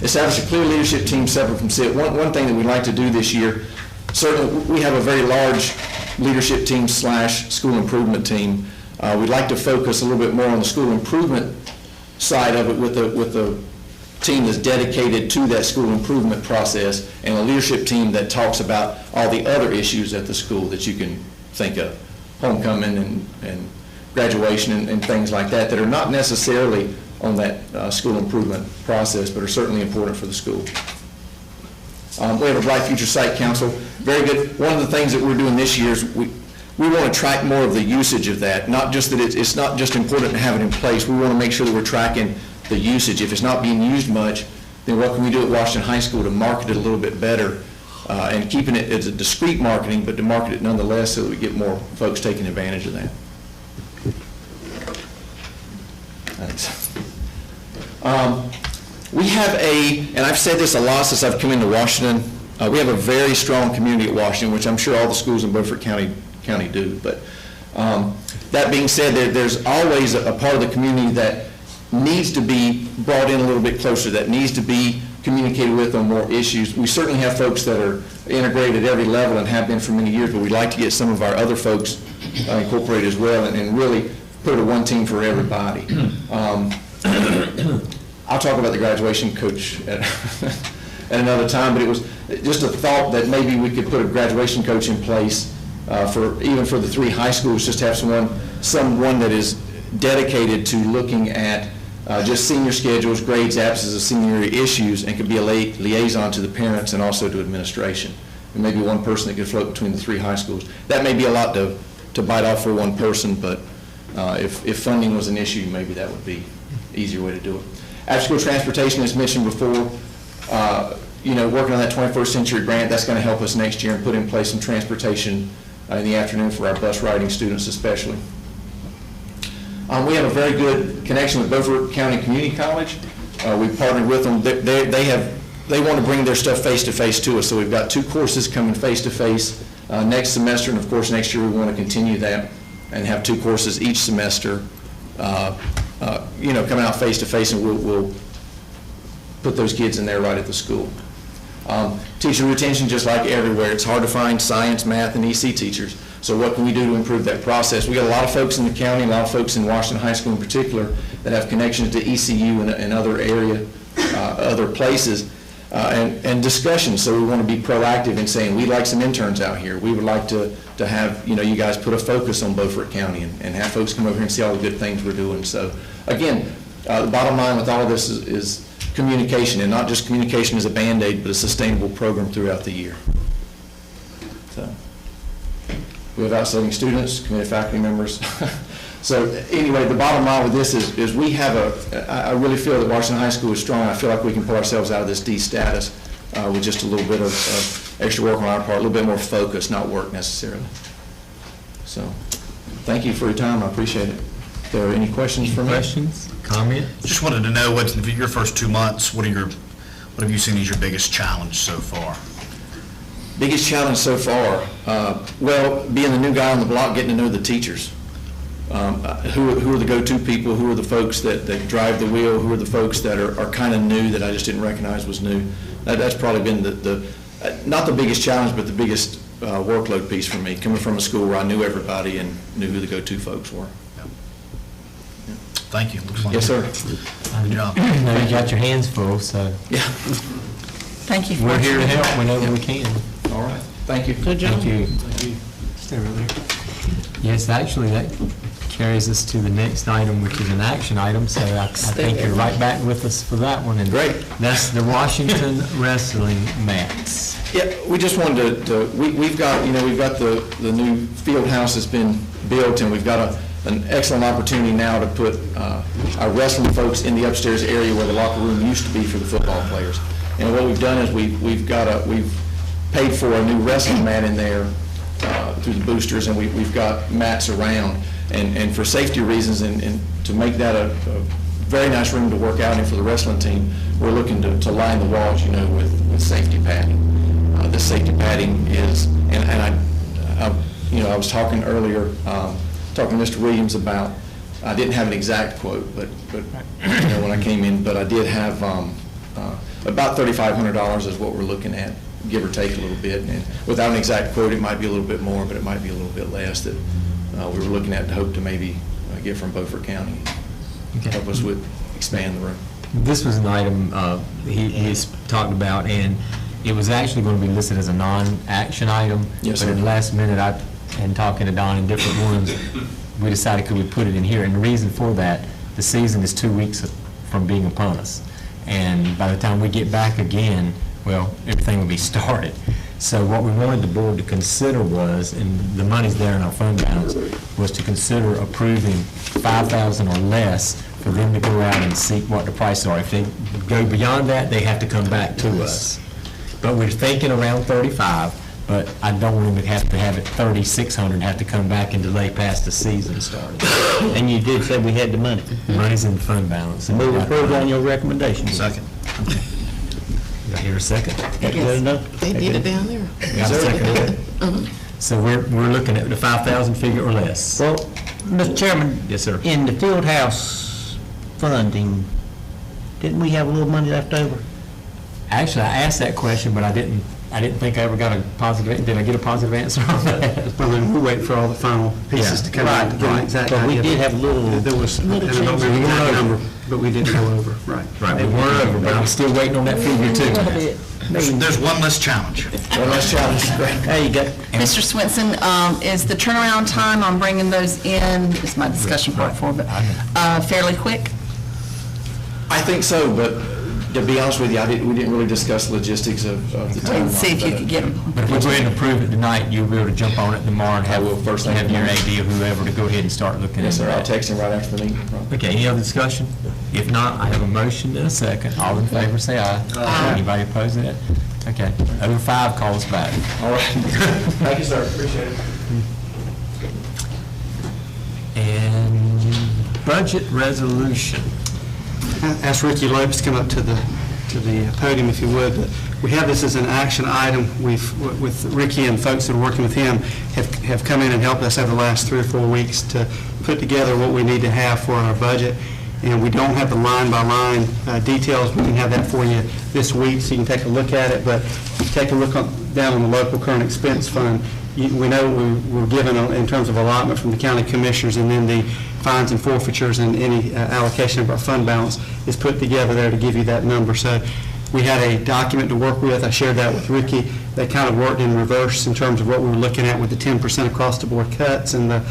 [SPEAKER 12] Establish a clear leadership team separate from SIT. One thing that we'd like to do this year, certainly we have a very large leadership team / school improvement team. We'd like to focus a little bit more on the school improvement side of it with the team that's dedicated to that school improvement process, and a leadership team that talks about all the other issues at the school that you can think of, homecoming and graduation and things like that are not necessarily on that school improvement process, but are certainly important for the school. We have a Bright Future Site Council, very good. One of the things that we're doing this year is we want to track more of the usage of that, not just that it's not just important to have it in place. We want to make sure that we're tracking the usage. If it's not being used much, then what can we do at Washington High School to market it a little bit better and keeping it as a discrete marketing, but to market it nonetheless so that we get more folks taking advantage of that. Thanks. We have and I've said this a lot since I've come into Washington, we have a very strong community at Washington, which I'm sure all the schools in Beaufort County do. But that being said, there's always a part of the community that needs to be brought in a little bit closer, that needs to be communicated with on more issues. We certainly have folks that are integrated at every level and have been for many years, but we'd like to get some of our other folks incorporated as well and really put it one team for everybody. I'll talk about the graduation coach at another time, but it was just a thought that maybe we could put a graduation coach in place even for the 3 high schools, just have someone that is dedicated to looking at just senior schedules, grades, absences of seniority issues, and could be a liaison to the parents and also to administration. And maybe one person that could float between the 3 high schools. That may be a lot to bite off for one person, but if funding was an issue, maybe that would be an easier way to do it. After-school transportation, as mentioned before, working on that 21st Century Grant, that's going to help us next year and put in place some transportation in the afternoon for our bus riding students especially. We have a very good connection with Beaufort County Community College. We've partnered with them. They want to bring their stuff face-to-face to us, so we've got 2 courses coming face-to-face next semester, and of course next year we want to continue that and have 2 courses each semester coming out face-to-face, and we'll put those kids in there right at the school. Teacher retention, just like everywhere, it's hard to find science, math, and EC teachers. So what can we do to improve that process? We got a lot of folks in the county, a lot of folks in Washington High School in particular, that have connections to ECU and other places, and discussions. So we want to be proactive in saying, we'd like some interns out here. We would like to have, you guys put a focus on Beaufort County and have folks come over here and see all the good things we're doing. So again, the bottom line with all of this is communication, and not just communication as a Band-Aid, but a sustainable program throughout the year. So we have outstanding students, committed faculty members. So anyway, the bottom line with this is we have I really feel that Washington High School is strong. I feel like we can pull ourselves out of this D status with just a little bit of extra work on our part, a little bit more focus, not work necessarily. So thank you for your time. I appreciate it. If there are any questions for me?
[SPEAKER 1] Questions, comments?
[SPEAKER 13] Just wanted to know, what your first 2 months, what have you seen as your biggest challenge so far?
[SPEAKER 12] Biggest challenge so far? Well, being the new guy on the block, getting to know the teachers. Who are the go-to people? Who are the folks that drive the wheel? Who are the folks that are kind of new that I just didn't recognize was new? That's probably been not the biggest challenge, but the biggest workload piece for me, coming from a school where I knew everybody and knew who the go-to folks were.
[SPEAKER 13] Thank you. Looks like
[SPEAKER 12] Yes, sir.
[SPEAKER 13] Good job.
[SPEAKER 1] No, you got your hands full, so
[SPEAKER 12] Yeah.
[SPEAKER 3] Thank you.
[SPEAKER 1] we're here to help whenever we can.
[SPEAKER 12] All right. Thank you.
[SPEAKER 3] Good job.
[SPEAKER 1] Thank you. Stay right there. Yes, actually, that carries us to the next item, which is an action item, so I think you're right back with us for that one. And
[SPEAKER 12] Great.
[SPEAKER 1] That's the Washington Wrestling mats.
[SPEAKER 12] Yeah, we just wanted we've got the new field house that's been built, and we've got an excellent opportunity now to put our wrestling folks in the upstairs area where the locker room used to be for the football players. And what we've done is we've paid for a new wrestling mat in there through the boosters, and we've got mats around. And for safety reasons, and to make that a very nice room to work out in for the wrestling team, we're looking to line the walls, with safety padding. The safety padding is, and I was talking earlier, talking to Mr. Williams about, I didn't have an exact quote, but when I came in, but I did have about $3,500 is what we're looking at, give or take a little bit. And without an exact quote, it might be a little bit more, but it might be a little bit less that we were looking at to hope to maybe get from Beaufort County, help us with expand the room.
[SPEAKER 1] This was an item he's talked about, and it was actually going to be listed as a non-action item.
[SPEAKER 12] Yes,
[SPEAKER 1] but
[SPEAKER 12] sir.
[SPEAKER 1] at the last minute, and talking to Don in different ones, we decided could we put it in here. And the reason for that, the season is 2 weeks from being upon us. And by the time we get back again, well, everything will be started. So what we wanted the board to consider was, and the money's there in our fund balance, was to consider approving $5,000 or less for them to go out and seek what the prices are. If they go beyond that, they have to come back to us. But we're thinking around 35, but I don't want them to have it 3,600 and have to come back and delay past the season starting.
[SPEAKER 2] And you did say we had the money.
[SPEAKER 1] The money's in the fund balance.
[SPEAKER 2] Move approval on your recommendation.
[SPEAKER 13] Second.
[SPEAKER 1] Do I hear a second?
[SPEAKER 2] Good enough?
[SPEAKER 9] They did it down there.
[SPEAKER 1] Got a second? So we're looking at the 5,000 figure or less.
[SPEAKER 2] Well, Mr. Chairman.
[SPEAKER 1] Yes, sir.
[SPEAKER 2] In the field house funding, didn't we have a little money left over?
[SPEAKER 1] Actually, I asked that question, but I didn't think I ever got a positive, did I get a positive answer on that?
[SPEAKER 7] Well, then we'll wait for all the final pieces to come out to get an exact idea.
[SPEAKER 2] But we did have a little.
[SPEAKER 7] There was, and I don't remember the exact number, but we didn't go over, right.
[SPEAKER 1] Right, we weren't over, but I'm still waiting on that figure too.
[SPEAKER 13] There's one less challenge.
[SPEAKER 12] One last challenge.
[SPEAKER 2] There you go.
[SPEAKER 3] Mr. Swinson, is the turnaround time on bringing those in, this is my discussion part for, but fairly quick?
[SPEAKER 12] I think so, but to be honest with you, we didn't really discuss the logistics of the timeline.
[SPEAKER 3] And see if you could get them.
[SPEAKER 1] But if we go ahead and approve it tonight, you'll be able to jump on it tomorrow and have your AD or whoever to go ahead and start looking
[SPEAKER 12] Yes,
[SPEAKER 1] at
[SPEAKER 12] sir, I'll
[SPEAKER 1] that.
[SPEAKER 12] text him right after the meeting.
[SPEAKER 1] Okay, any other discussion? If not, I have a motion and a second. All in favor, say aye. Aye. Anybody opposed to that? Okay, over 5, call us back.
[SPEAKER 12] All right. Thank you, sir, appreciate it.
[SPEAKER 1] And budget resolution.
[SPEAKER 7] Ask Ricky Lopes to come up to the podium, if you would. We have this as an action item. With Ricky and folks that are working with him, have come in and helped us over the last 3 or 4 weeks to put together what we need to have for our budget. And we don't have the line-by-line details. We can have that for you this week, so you can take a look at it. But take a look down on the local current expense fund. We know we're given in terms of allotment from the county commissioners, and then the fines and forfeitures and any allocation of our fund balance is put together there to give you that number. So we had a document to work with. I shared that with Ricky. They kind of worked in reverse in terms of what we were looking at with the 10% across-the-board cuts and the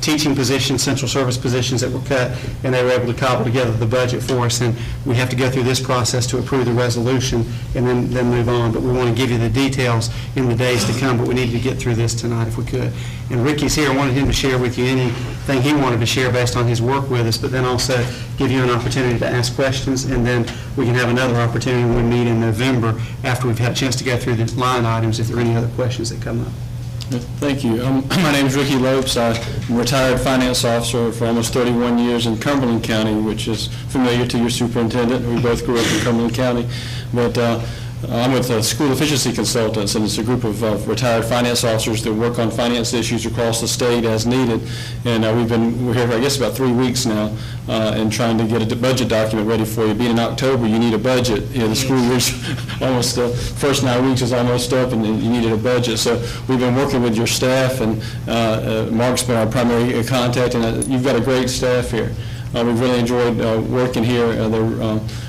[SPEAKER 7] teaching positions, central service positions that were cut, and they were able to cobble together the budget for us. And we have to go through this process to approve the resolution and then move on. But we want to give you the details in the days to come, but we need to get through this tonight if we could. And Ricky's here. I wanted him to share with you anything he wanted to share based on his work with us, but then also give you an opportunity to ask questions, and then we can have another opportunity when we meet in November after we've had a chance to go through the line items if there are any other questions that come up.
[SPEAKER 14] Thank you. My name is Ricky Lopes. I'm a retired finance officer for almost 31 years in Cumberland County, which is familiar to your superintendent. We both grew up in Cumberland County. But I'm with School Efficiency Consultants, and it's a group of retired finance officers that work on finance issues across the state as needed. And we're here, I guess, about 3 weeks now, and trying to get a budget document ready for you. Being in October, you need a budget. You know, the school year's almost, first 9 weeks is almost up, and you needed a budget. So we've been working with your staff, and Mark's been our primary contact, and you've got a great staff here. We've really enjoyed working here.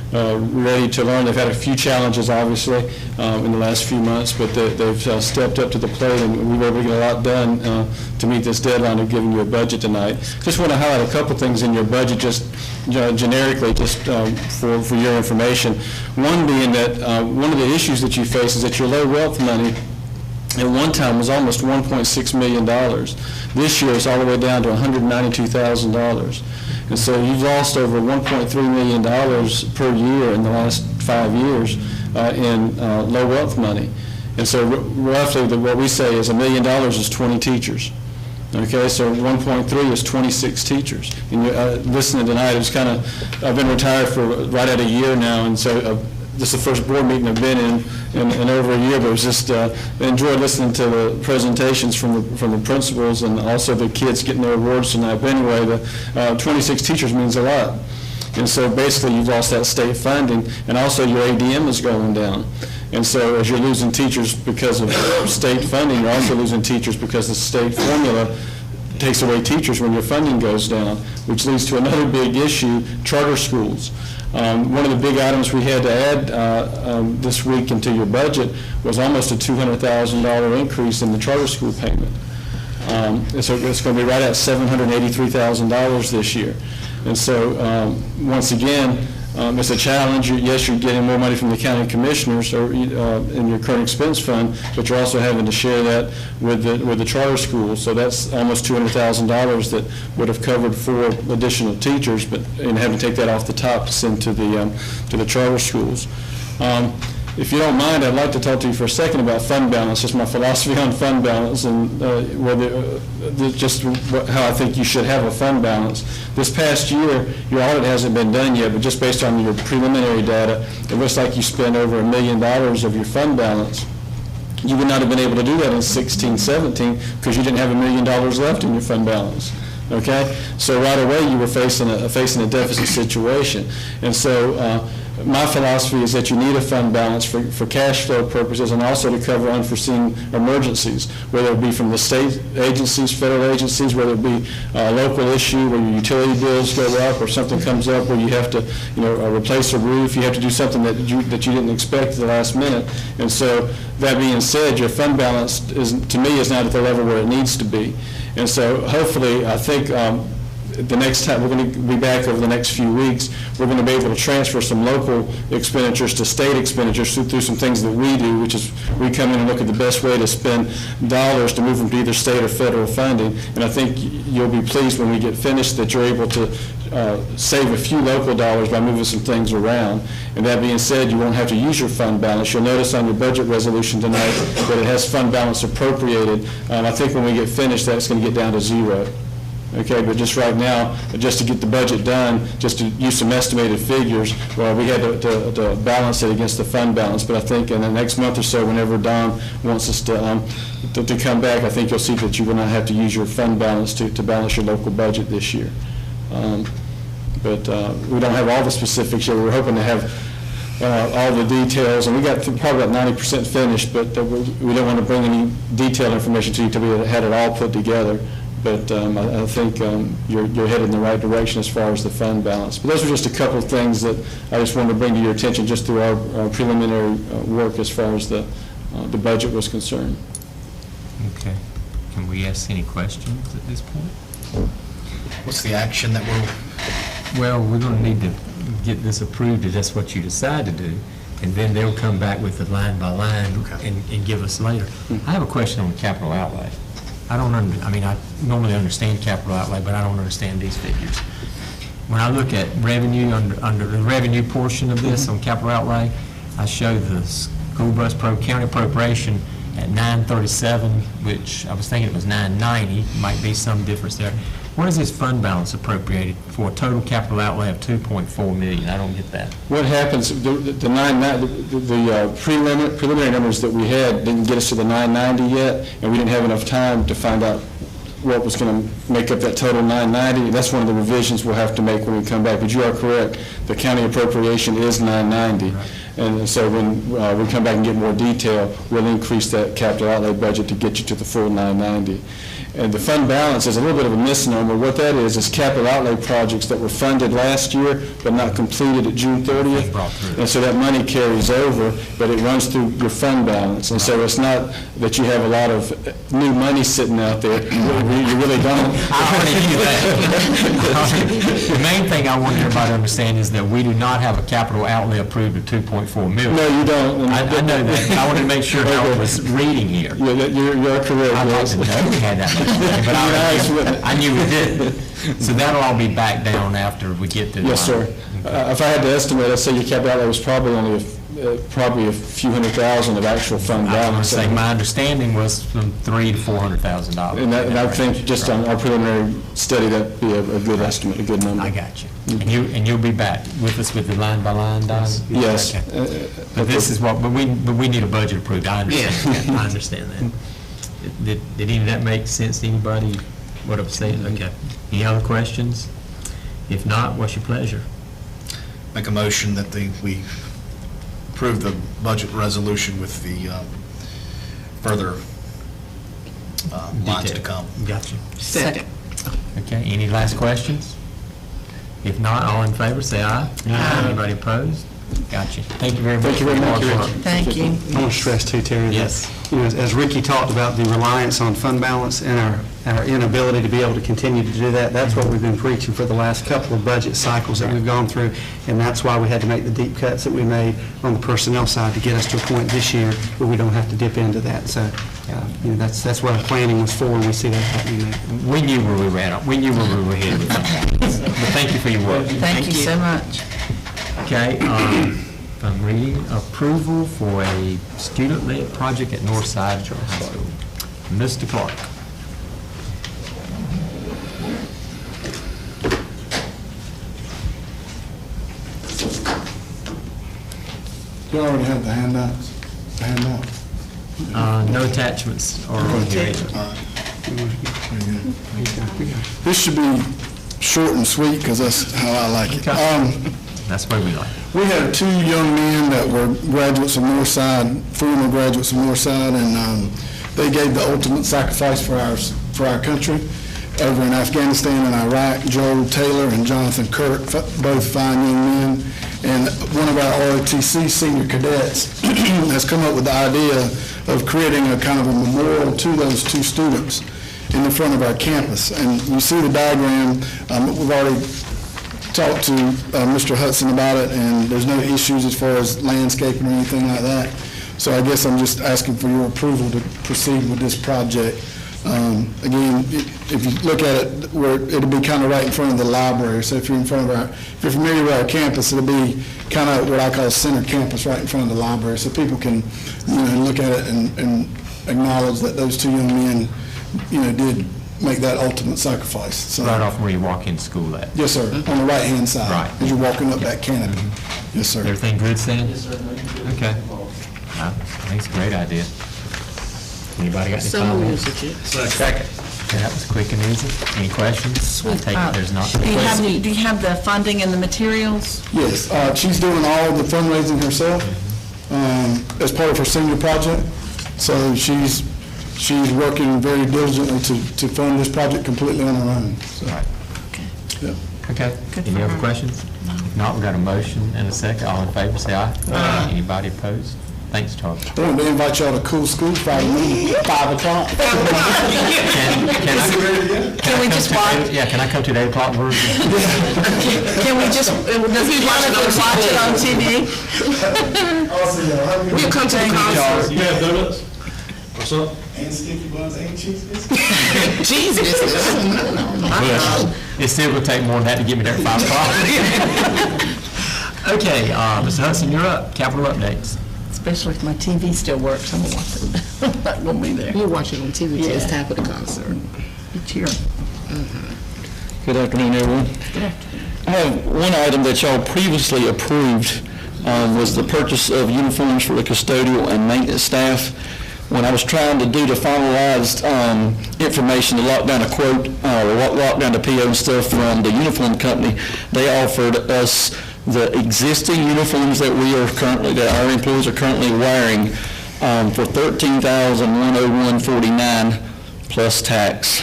[SPEAKER 14] They're ready to learn. They've had a few challenges, obviously, in the last few months, but they've stepped up to the plate, and we were able to get a lot done to meet this deadline of giving you a budget tonight. Just want to highlight a couple things in your budget, just generically, just for your information. One being that one of the issues that you face is that your low wealth money at one time was almost $1.6 million. This year it's all the way down to $192,000. And so you've lost over $1.3 million per year in the last 5 years in low wealth money. And so roughly what we say is $1 million is 20 teachers. Okay, so 1.3 is 26 teachers. And listening tonight, it's kind of, I've been retired for right at a year now, and so this is the first board meeting I've been in over a year, but it was just enjoyed listening to the presentations from the principals and also the kids getting their awards tonight. But anyway, the 26 teachers means a lot. And so basically you've lost that state funding, and also your ADM is going down. And so as you're losing teachers because of state funding, you're also losing teachers because the state formula takes away teachers when your funding goes down, which leads to another big issue, charter schools. One of the big items we had to add this week into your budget was almost a $200,000 increase in the charter school payment. So it's going to be right at $783,000 this year. And so once again, it's a challenge. Yes, you're getting more money from the county commissioners or in your current expense fund, but you're also having to share that with the charter schools. So that's almost $200,000 that would have covered 4 additional teachers, but having to take that off the top to send to the charter schools. If you don't mind, I'd like to talk to you for a second about fund balance, just my philosophy on fund balance and just how I think you should have a fund balance. This past year, your audit hasn't been done yet, but just based on your preliminary data, it looks like you spent over $1 million of your fund balance. You would not have been able to do that in 16-17 because you didn't have $1 million left in your fund balance. Okay, so right away you were facing a deficit situation, and so my philosophy is that you need a fund balance for cash flow purposes and also to cover unforeseen emergencies, whether it be from the state agencies, federal agencies, whether it be a local issue where your utility bills go up or something comes up where you have to, replace a roof, you have to do something that you didn't expect at the last minute. And so that being said, your fund balance to me is not at the level where it needs to be. And so hopefully, I think the next time we're going to be back over the next few weeks, we're going to be able to transfer some local expenditures to state expenditures through some things that we do, which is we come in and look at the best way to spend dollars to move them to either state or federal funding. And I think you'll be pleased when we get finished that you're able to save a few local dollars by moving some things around. And that being said, you won't have to use your fund balance. You'll notice on your budget resolution tonight that it has fund balance appropriated. I think when we get finished, that's going to get down to 0. Okay, but just right now, just to get the budget done, just to use some estimated figures, well, we had to balance it against the fund balance. But I think in the next month or so, whenever Don wants us to come back, I think you'll see that you will not have to use your fund balance to balance your local budget this year. but we don't have all the specifics yet. We're hoping to have all the details, and we got probably about 90% finished, but we don't want to bring any detailed information to you until we had it all put together. But I think you're headed in the right direction as far as the fund balance. But those are just a couple of things that I just wanted to bring to your attention just through our preliminary work as far as the budget was concerned.
[SPEAKER 1] Okay. Can we ask any questions at this point?
[SPEAKER 13] What's the action that we're,
[SPEAKER 1] Well, we're going to need to get this approved if that's what you decide to do, and then they'll come back with the line by line and give us later. I have a question on the capital outlay. I normally understand capital outlay, but I don't understand these figures. When I look at revenue, under the revenue portion of this on capital outlay, I show the school bus county appropriation at 937, which I was thinking it was 990, might be some difference there. What is this fund balance appropriated for a total capital outlay of $2.4 million? I don't get that.
[SPEAKER 14] What happens, the preliminary numbers that we had didn't get us to the 990 yet, and we didn't have enough time to find out what was going to make up that total 990. That's one of the revisions we'll have to make when we come back. But you are correct, the county appropriation is 990. Right. And so when we come back and get more detail, we'll increase that capital outlay budget to get you to the full 990. And the fund balance is a little bit of a misnomer. What that is capital outlay projects that were funded last year but not completed at June 30th. And so that money carries over, but it runs through your fund balance. And so it's not that you have a lot of new money sitting out there. You really don't.
[SPEAKER 1] I already knew that. The main thing I want everybody to understand is that we do not have a capital outlay approved of $2.4 million.
[SPEAKER 14] No, you don't.
[SPEAKER 1] I know that. I wanted to make sure how I was reading here.
[SPEAKER 14] Yeah, you're correct.
[SPEAKER 1] I'd like to know we had that much. But I knew we did. So that'll all be back down after we get to the
[SPEAKER 14] Yes, sir. If I had to estimate, I'd say your capital outlay was probably only a few $100,000 of actual fund balance.
[SPEAKER 1] I was my understanding was from $300,000 to $400,000.
[SPEAKER 14] And I think just on our preliminary study, that'd be a good estimate, a good number.
[SPEAKER 1] I got you. And you'll be back with us with the line by line, Don?
[SPEAKER 14] Yes.
[SPEAKER 1] Okay. But this is what. But we need a budget approved. I understand. I understand that. Did any of that make sense to anybody, what I'm saying? Okay. Any other questions? If not, what's your pleasure?
[SPEAKER 13] make a motion that we approve the budget resolution with the further lines to come.
[SPEAKER 1] Gotcha.
[SPEAKER 3] Second.
[SPEAKER 1] Okay, any last questions? If not, all in favor, say aye. Aye. Anybody opposed? Gotcha. Thank you very much.
[SPEAKER 7] Thank you very much, Rick.
[SPEAKER 3] Thank you.
[SPEAKER 7] I want to stress too, Terry,
[SPEAKER 1] yes,
[SPEAKER 7] that, you know, as Ricky talked about the reliance on fund balance and our inability to be able to continue to do that, that's what we've been preaching for the last couple of budget cycles that we've gone through, and that's why we had to make the deep cuts that we made on the personnel side to get us to a point this year where we don't have to dip into that. So, you know, that's what our planning was for, and we see that happening now.
[SPEAKER 1] we knew where we were at. We knew where we were headed with that. But thank you for your work.
[SPEAKER 3] Thank you so much.
[SPEAKER 1] Okay, I'm reading approval for a student-led project at Northside High School. Mr. Clark.
[SPEAKER 15] You already have the handouts? The handout?
[SPEAKER 1] No attachments or on here either.
[SPEAKER 15] This should be short and sweet because that's how I like it.
[SPEAKER 1] Okay. That's what we like.
[SPEAKER 15] We had two young men that were graduates of Northside, former graduates of Northside, and they gave the ultimate sacrifice for our country over in Afghanistan and Iraq. Joel Taylor and Jonathan Kirk, both fine young men. And one of our ROTC senior cadets has come up with the idea of creating a kind of a memorial to those two students in the front of our campus. And you see the diagram. We've already talked to Mr. Hudson about it, and there's no issues as far as landscaping or anything like that. So I guess I'm just asking for your approval to proceed with this project. Again, if you look at it, it'll be kind of right in front of the library. So if you're if you're familiar with our campus, it'll be kind of what I call center campus, right in front of the library, so people can, you know, look at it and acknowledge that those two young men, you know, did make that ultimate sacrifice. So,
[SPEAKER 1] right off where you walk into school at.
[SPEAKER 15] Yes, sir. On the right-hand side.
[SPEAKER 1] Right.
[SPEAKER 15] As you're walking up that canopy. Yes, sir.
[SPEAKER 1] Everything good, Stan? Yes, sir. Okay. I think it's a great idea. Anybody got any comments?
[SPEAKER 3] Second.
[SPEAKER 1] Okay, that was quick and easy. Any questions? I take it there's not.
[SPEAKER 3] Do you have the funding and the materials?
[SPEAKER 15] Yes, she's doing all the fundraising herself as part of her senior project. So she's working very diligently to fund this project completely on her own. So,
[SPEAKER 1] Right.
[SPEAKER 15] yeah.
[SPEAKER 1] Okay. Any other questions? If not, we've got a motion and a second. All in favor, say aye. Anybody opposed? Thanks, Charlie.
[SPEAKER 15] I want to invite y'all to Cool School Friday morning, 5 o'clock.
[SPEAKER 1] Can we just watch? Yeah, can I come to the 8 o'clock version?
[SPEAKER 3] Can we just, does he want us to watch it on TV?
[SPEAKER 6] We'll come to the concert.
[SPEAKER 4] You have donuts? What's up?
[SPEAKER 15] And sticky buns and cheese biscuits.
[SPEAKER 6] Jesus.
[SPEAKER 1] It's still going to take more than that to get me there at 5 o'clock. Okay, Mr. Hudson, you're up. Capital updates.
[SPEAKER 3] Especially if my TV still works, I'm gonna watch it. I'm not gonna be there.
[SPEAKER 6] We'll watch it on TV till it's time for the concert.
[SPEAKER 3] Each year.
[SPEAKER 14] Good afternoon, everyone. I have one item that y'all previously approved was the purchase of uniforms for the custodial and maintenance staff. When I was trying to do the finalized information to lock down a quote, or lock down the PO and stuff from the uniform company, they offered us the existing uniforms that our employees are currently wearing for $13,101.49 plus tax,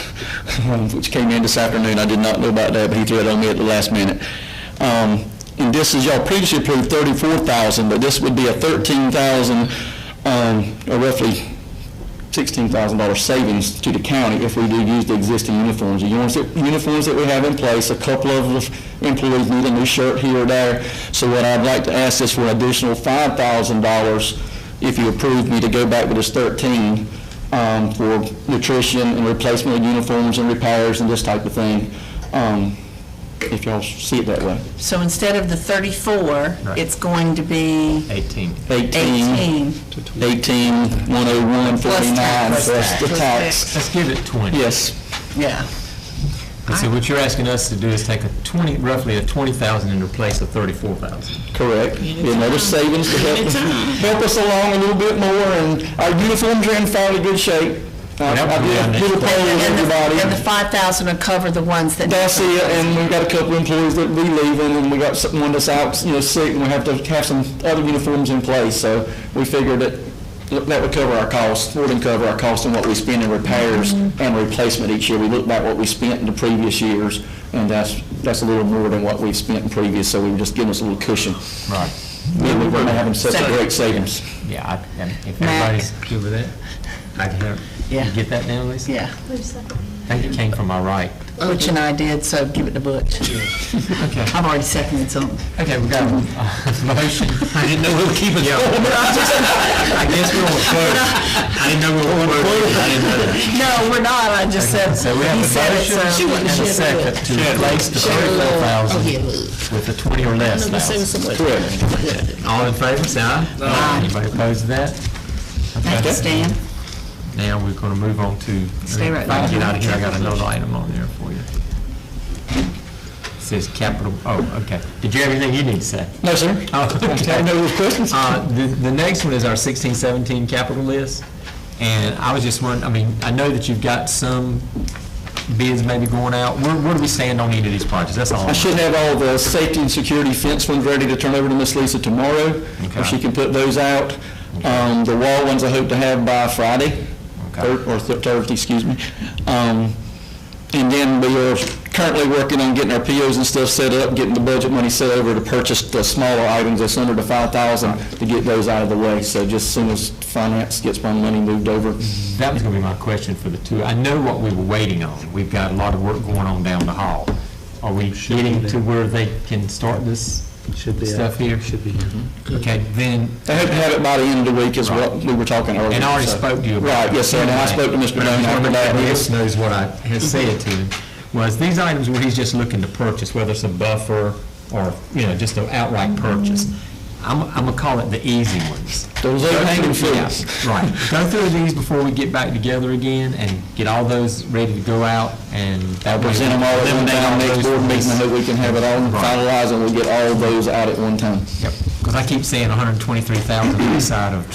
[SPEAKER 14] which came in this afternoon. I did not know about that, but he threw it on me at the last minute. And this is, y'all previously approved $34,000, but this would be a $13,000, or roughly $16,000 savings to the county if we do use the existing uniforms. The uniforms that we have in place, a couple of employees need a new shirt here or there. So what I'd like to ask is for an additional $5,000 if you approve me to go back with this 13 for nutrition and replacement of uniforms and repairs and this type of thing. If y'all see it that way.
[SPEAKER 3] So instead of the 34, it's going to be
[SPEAKER 1] 18.
[SPEAKER 14] 101.49 plus the tax.
[SPEAKER 1] Let's give it 20.
[SPEAKER 14] Yes.
[SPEAKER 3] Yeah.
[SPEAKER 1] So what you're asking us to do is take roughly a 20,000 and replace a 34,000.
[SPEAKER 14] Correct. Another savings to help us along a little bit more, and our uniforms are in fairly good shape. I did a poll with everybody.
[SPEAKER 3] And the 5,000 will cover the ones that.
[SPEAKER 14] That's it, and we've got a couple employees that will be leaving, and we got one that's out, sick, and we have to have some other uniforms in place. So we figured that would cover our costs, more than cover our costs and what we spend in repairs and replacement each year. We look back what we spent in the previous years, and that's a little more than what we've spent in previous. So we were just giving us a little cushion.
[SPEAKER 1] Right.
[SPEAKER 14] We're going to have such a great savings.
[SPEAKER 1] Yeah, if everybody's good with it, I can hear.
[SPEAKER 3] Yeah.
[SPEAKER 1] You get that down, Lisa?
[SPEAKER 3] Yeah.
[SPEAKER 1] I think it came from my right.
[SPEAKER 3] Butch and I did, so give it to Butch.
[SPEAKER 1] Okay.
[SPEAKER 3] I've already seconded something.
[SPEAKER 1] Okay, we got a motion. I didn't know we were keeping it. I guess we're on a quote. I didn't know we were on a quote. I didn't know that.
[SPEAKER 3] No, we're not, I just said,
[SPEAKER 1] So we have
[SPEAKER 3] he
[SPEAKER 1] a
[SPEAKER 3] said it,
[SPEAKER 1] motion
[SPEAKER 3] so.
[SPEAKER 1] and a second to replace the 34,000 with the 20 or less thousand.
[SPEAKER 14] Correct.
[SPEAKER 1] All in favor, say aye. Anybody opposed to that?
[SPEAKER 3] Thank you, Stan.
[SPEAKER 1] Now we're going to move on to,
[SPEAKER 3] Stay right
[SPEAKER 1] if I can
[SPEAKER 3] there.
[SPEAKER 1] get out of here, I got another item on there for you. It says capital, okay. Did you have anything you need to say?
[SPEAKER 14] No, sir.
[SPEAKER 1] Oh, okay.
[SPEAKER 14] No questions?
[SPEAKER 1] The next one is our 16-17 capital list. And I was just wondering, I know that you've got some bids maybe going out. Where do we stand on any of these projects? That's all.
[SPEAKER 14] I should have all the safety and security fence ones ready to turn over to Miss Lisa tomorrow, if she can put those out. The wall ones I hope to have by Friday, or Thursday, excuse me. And then we are currently working on getting our POs and stuff set up, getting the budget money set over to purchase the smaller items that's under the 5,000 to get those out of the way. So just as soon as finance gets my money moved over.
[SPEAKER 1] That was going to be my question for the two. I know what we were waiting on. We've got a lot of work going on down the hall. Are we getting to where they can start this stuff here? Should be. Okay, then.
[SPEAKER 14] I hope to have it by the end of the week is what we were talking earlier.
[SPEAKER 1] And I already spoke to you about it.
[SPEAKER 14] Right, yes, sir, and I spoke to Mr. Doan after that.
[SPEAKER 1] Yes, knows what I had said to him, was these items where he's just looking to purchase, whether it's a buffer or, just an outright purchase. I'm going to call it the easy ones.
[SPEAKER 14] Those low-hanging fruits.
[SPEAKER 1] Right. Go through these before we get back together again and get all those ready to go out, and
[SPEAKER 14] I'll present them all at one time next board meeting. I hope we can have it all finalized and we'll get all of those out at one time.
[SPEAKER 1] Yep. Because I keep saying 123,000 outside of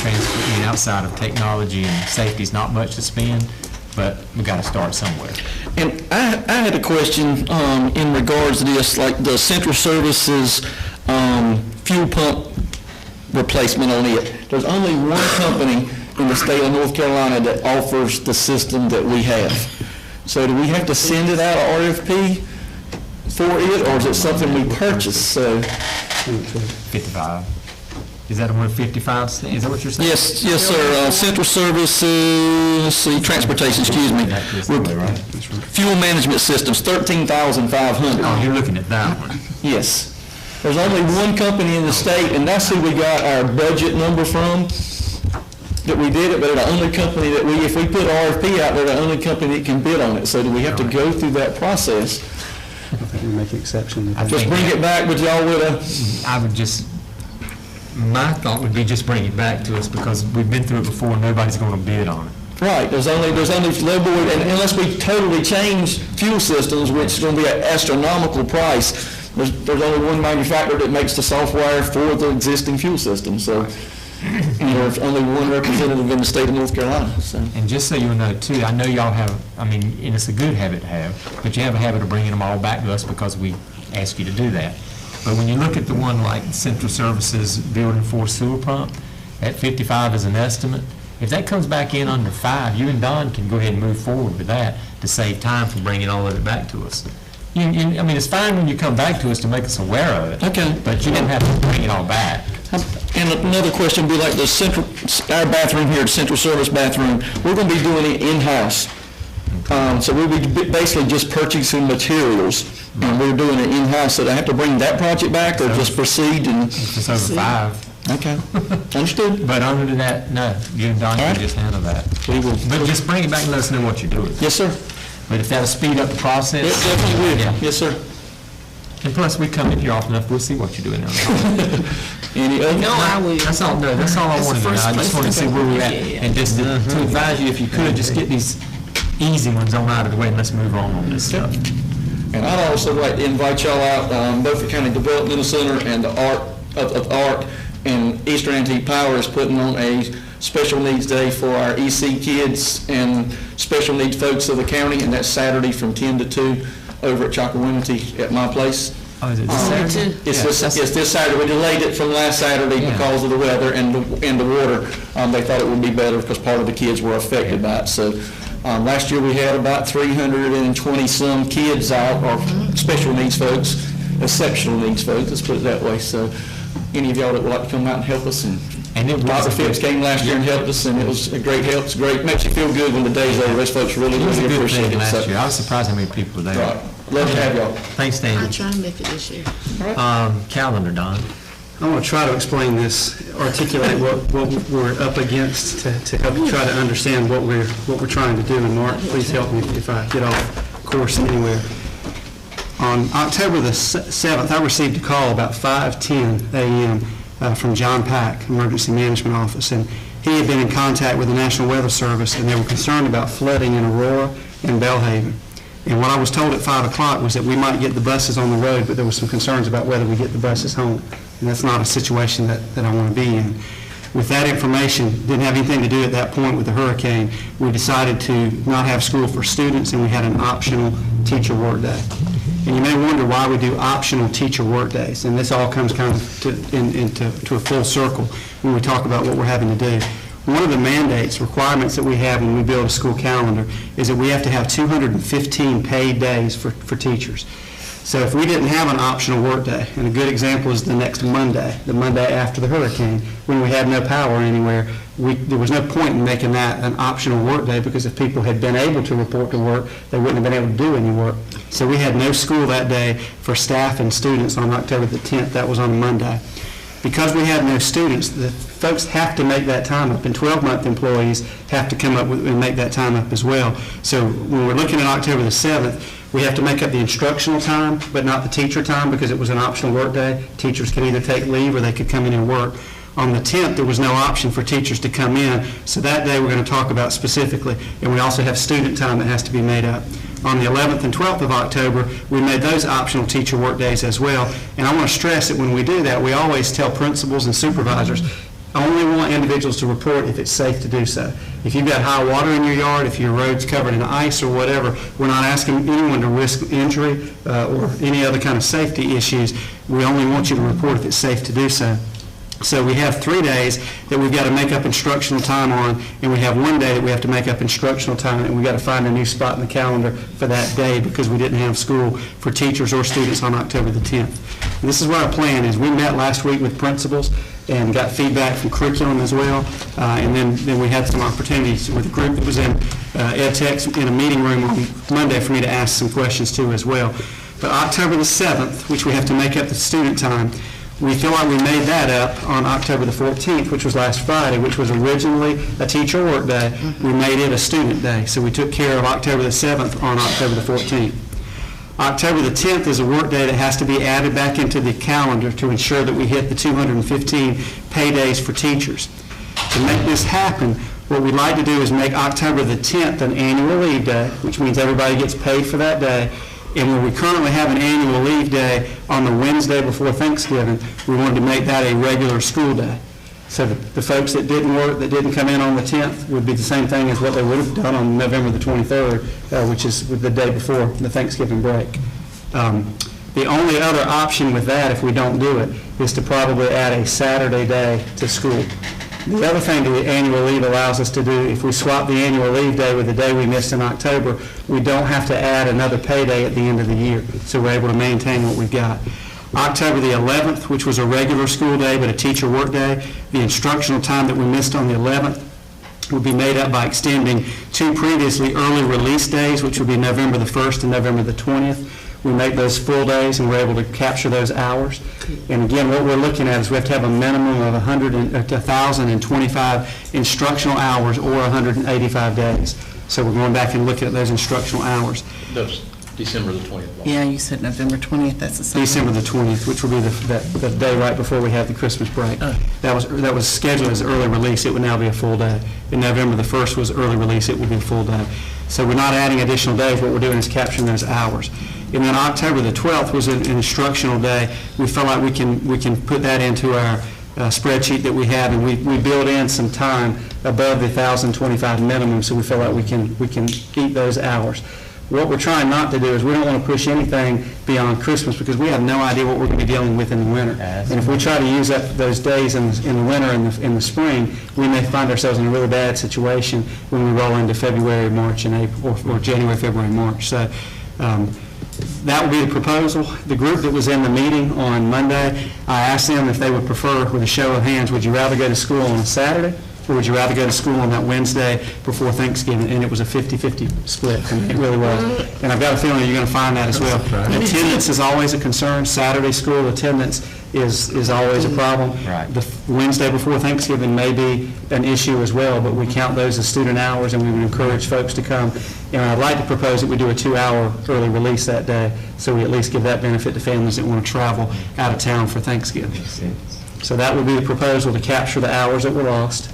[SPEAKER 1] outside of technology and safety is not much to spend. but we got to start somewhere.
[SPEAKER 12] And I had a question in regards to this, like the Central Services fuel pump replacement on it. There's only one company in the state of North Carolina that offers the system that we have. So do we have to send it out RFP for it, or is it something we purchase? So
[SPEAKER 1] 55. Is that one 55? Is that what you're saying?
[SPEAKER 12] Yes, sir. Central Services, let's see, transportation, excuse me. Fuel management systems, 13,500.
[SPEAKER 1] Oh, you're looking at that one.
[SPEAKER 12] Yes. There's only one company in the state, and that's who we got our budget number from, that we did it, but they're the only company that if we put RFP out, they're the only company that can bid on it. So do we have to go through that process?
[SPEAKER 7] I think we make an exception.
[SPEAKER 12] Just bring it back with y'all with
[SPEAKER 1] I would just, my thought would be just bring it back to us, because we've been through it before and nobody's going to bid on it.
[SPEAKER 12] Right, there's only low board, and unless we totally change fuel systems, which is going to be an astronomical price, there's only one manufacturer that makes the software for the existing fuel system, so there's only one representative in the state of North Carolina. So.
[SPEAKER 1] And just so you know, too, I know y'all have, and it's a good habit to have, but you have a habit of bringing them all back to us because we ask you to do that. But when you look at the one like Central Services Building 4 sewer pump, that 55 is an estimate. If that comes back in under 5, you and Don can go ahead and move forward with that to save time from bringing all of it back to us. It's fine when you come back to us to make us aware of it. Okay. But you don't have to bring it all back.
[SPEAKER 12] And another question would be like our bathroom here, the Central Service bathroom, we're going to be doing it in-house. So we'll be basically just purchasing materials, and we're doing it in-house. So do I have to bring that project back, or just proceed and?
[SPEAKER 1] It's over 5.
[SPEAKER 12] Okay, understood.
[SPEAKER 1] But other than that, no, you and Don can just handle that. But just bring it back and let us know what you're doing.
[SPEAKER 12] Yes, sir.
[SPEAKER 1] But if that'll speed up the process.
[SPEAKER 12] It definitely will.
[SPEAKER 1] Yeah.
[SPEAKER 12] Yes, sir.
[SPEAKER 1] And plus, we come in here often enough, we'll see what you're doing now.
[SPEAKER 12] Any other?
[SPEAKER 6] No, I will.
[SPEAKER 1] That's all I wanted to know. I just wanted to see where we're at. And just to advise you, if you could, just get these easy ones on out of the way and let's move on this stuff.
[SPEAKER 12] And I'd also like to invite y'all out, Beaufort County Developmental Center and the ARC and Eastern Antique Power is putting on a special needs day for our EC kids and special needs folks of the county, and that's Saturday from 10 to 2 over at Chocowinity at my place.
[SPEAKER 1] Oh, is it this Saturday?
[SPEAKER 12] It's this Saturday. We delayed it from last Saturday because of the weather and the water. They thought it would be better because part of the kids were affected by it. So last year we had about 320 some kids out, or special needs folks, exceptional needs folks, let's put it that way. So any of y'all that would like to come out and help us, and Dr. Phipps came last year and helped us, and it was a great help. It's great. Makes you feel good when the day's over. Those folks really appreciate it.
[SPEAKER 1] Last year. I was surprised how many people were there.
[SPEAKER 12] Right. Love to have y'all.
[SPEAKER 1] Thanks, Dan.
[SPEAKER 6] I'll try to make it this year.
[SPEAKER 1] Calendar, Don.
[SPEAKER 7] I want to try to explain this, articulate what we're up against to help you try to understand what we're trying to do. And Mark, please help me if I get off course anywhere. On October the 7th, I received a call about 5:10 a.m. From John Pack, Emergency Management Office, and he had been in contact with the National Weather Service, and they were concerned about flooding in Aurora and Belhaven. And what I was told at 5 o'clock was that we might get the buses on the road, but there were some concerns about whether we get the buses home. And that's not a situation that I want to be in. With that information, didn't have anything to do at that point with the hurricane, we decided to not have school for students, and we had an optional teacher work day. And you may wonder why we do optional teacher work days, and this all comes kind of to a full circle when we talk about what we're having to do. One of the mandates, requirements that we have when we build a school calendar is that we have to have 215 paid days for teachers. So if we didn't have an optional work day, and a good example is the next Monday, the Monday after the hurricane, when we had no power anywhere, there was no point in making that an optional work day, because if people had been able to report to work, they wouldn't have been able to do any work. So we had no school that day for staff and students on October the 10th. That was on a Monday. Because we had no students, the folks have to make that time up, and 12-month employees have to come up with and make that time up as well. So when we're looking at October the 7th, we have to make up the instructional time, but not the teacher time, because it was an optional work day. Teachers could either take leave or they could come in and work. On the 10th, there was no option for teachers to come in, so that day we're going to talk about specifically. And we also have student time that has to be made up. On the 11th and 12th of October, we made those optional teacher work days as well. And I want to stress that when we do that, we always tell principals and supervisors, only want individuals to report if it's safe to do so. If you've got high water in your yard, if your road's covered in ice or whatever, we're not asking anyone to risk injury or any other kind of safety issues. We only want you to report if it's safe to do so. So we have 3 days that we've got to make up instructional time on, and we have 1 day that we have to make up instructional time, and we've got to find a new spot in the calendar for that day because we didn't have school for teachers or students on October the 10th. And this is what our plan is. We met last week with principals and got feedback from curriculum as well, and then we had some opportunities with a group that was in Ed Tech's in a meeting room on Monday for me to ask some questions to as well. But October the 7th, which we have to make up the student time, we feel like we made that up on October the 14th, which was last Friday, which was originally a teacher work day. We made it a student day, so we took care of October the 7th on October the 14th. October the 10th is a work day that has to be added back into the calendar to ensure that we hit the 215 pay days for teachers. To make this happen, what we'd like to do is make October the 10th an annual leave day, which means everybody gets paid for that day. And when we currently have an annual leave day on the Wednesday before Thanksgiving, we wanted to make that a regular school day. So the folks that didn't work, that didn't come in on the 10th, would be the same thing as what they would have done on November the 23rd, which is the day before the Thanksgiving break. The only other option with that, if we don't do it, is to probably add a Saturday day to school. The other thing that the annual leave allows us to do, if we swap the annual leave day with the day we missed in October, we don't have to add another pay day at the end of the year. So we're able to maintain what we've got. October the 11th, which was a regular school day but a teacher work day, the instructional time that we missed on the 11th would be made up by extending 2 previously early release days, which would be November the 1st and November the 20th. We make those full days and we're able to capture those hours. And again, what we're looking at is we have to have a minimum of 1,025 instructional hours or 185 days. So we're going back and looking at those instructional hours.
[SPEAKER 12] That's December the 20th.
[SPEAKER 3] Yeah, you said November 20th, that's the same.
[SPEAKER 7] December the 20th, which will be the day right before we have the Christmas break. That was scheduled as early release. It would now be a full day. And November the 1st was early release. It will be a full day. So we're not adding additional days. What we're doing is capturing those hours. And then October the 12th was an instructional day. We felt like we can put that into our spreadsheet that we have, and we build in some time above the 1,025 minimum, so we feel like we can eat those hours. What we're trying not to do is we don't want to push anything beyond Christmas because we have no idea what we're going to be dealing with in the winter. And if we try to use up those days in the winter and in the spring, we may find ourselves in a really bad situation when we roll into February, March, and April, or January, February, March. So that would be the proposal. The group that was in the meeting on Monday, I asked them if they would prefer, with a show of hands, would you rather go to school on a Saturday or would you rather go to school on that Wednesday before Thanksgiving? And it was a 50-50 split. I mean, it really was. And I've got a feeling you're going to find that as well. Attendance is always a concern. Saturday school attendance is always a problem.
[SPEAKER 1] Right.
[SPEAKER 7] The Wednesday before Thanksgiving may be an issue as well, but we count those as student hours and we would encourage folks to come. And I'd like to propose that we do a 2-hour early release that day, so we at least give that benefit to families that want to travel out of town for Thanksgiving. So that would be the proposal, to capture the hours that were lost.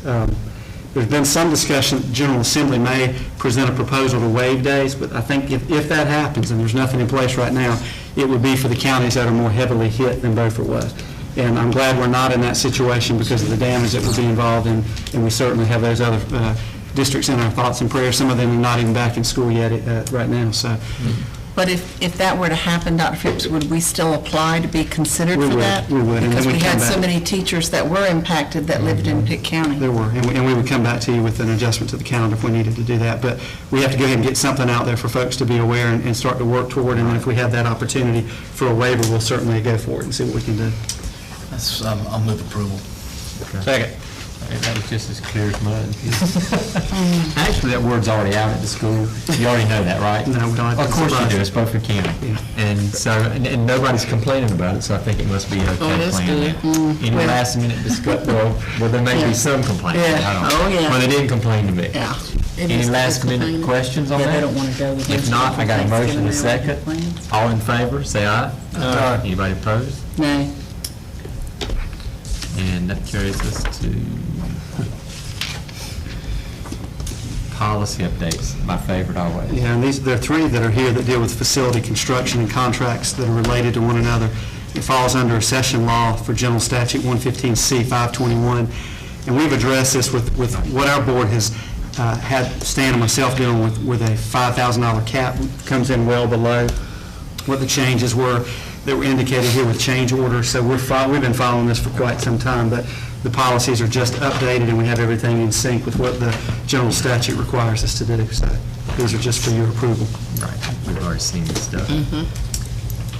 [SPEAKER 7] There's been some discussion, the General Assembly may present a proposal to waive days, but I think if that happens, and there's nothing in place right now, it would be for the counties that are more heavily hit than Beaufort was. And I'm glad we're not in that situation because of the damage that would be involved in, and we certainly have those other districts in our thoughts and prayers. Some of them are not even back in school yet right now. So.
[SPEAKER 3] But if that were to happen, Dr. Phipps, would we still apply to be considered for that?
[SPEAKER 7] We would.
[SPEAKER 3] Because we had so many teachers that were impacted that lived in Pitt County.
[SPEAKER 7] There were, and we would come back to you with an adjustment to the calendar if we needed to do that. But we have to go ahead and get something out there for folks to be aware and start to work toward. And then if we have that opportunity for a waiver, we'll certainly go for it and see what we can do.
[SPEAKER 13] I'll move approval.
[SPEAKER 1] Second. That was just as clear as mud. Actually, that word's already out at the school. You already know that, right?
[SPEAKER 7] No, we don't.
[SPEAKER 1] Of course you do. It's Beaufort County.
[SPEAKER 7] Yeah.
[SPEAKER 1] And so, and nobody's complaining about it, so I think it must be okay.
[SPEAKER 3] Oh, that's good.
[SPEAKER 1] Any last minute discussion? Well, there may be some complaining.
[SPEAKER 3] Yeah.
[SPEAKER 1] I don't know.
[SPEAKER 3] Oh, yeah.
[SPEAKER 1] Well, they didn't complain to me.
[SPEAKER 3] Yeah.
[SPEAKER 1] Any last minute questions on that?
[SPEAKER 3] They don't want to go with
[SPEAKER 1] If not, I got a motion and a second. All in favor, say aye. Aye. Anybody opposed?
[SPEAKER 3] No.
[SPEAKER 1] And that carries us to policy updates, my favorite always.
[SPEAKER 7] Yeah, and there are 3 that are here that deal with facility construction and contracts that are related to one another. It falls under a session law for General Statute 115C 521. And we've addressed this with what our board has had Stan and myself dealing with a $5,000 cap, comes in well below what the changes were that were indicated here with change orders. So we've been following this for quite some time, but the policies are just updated and we have everything in sync with what the general statute requires us to do. So these are just for your approval.
[SPEAKER 1] Right, we've already seen this stuff.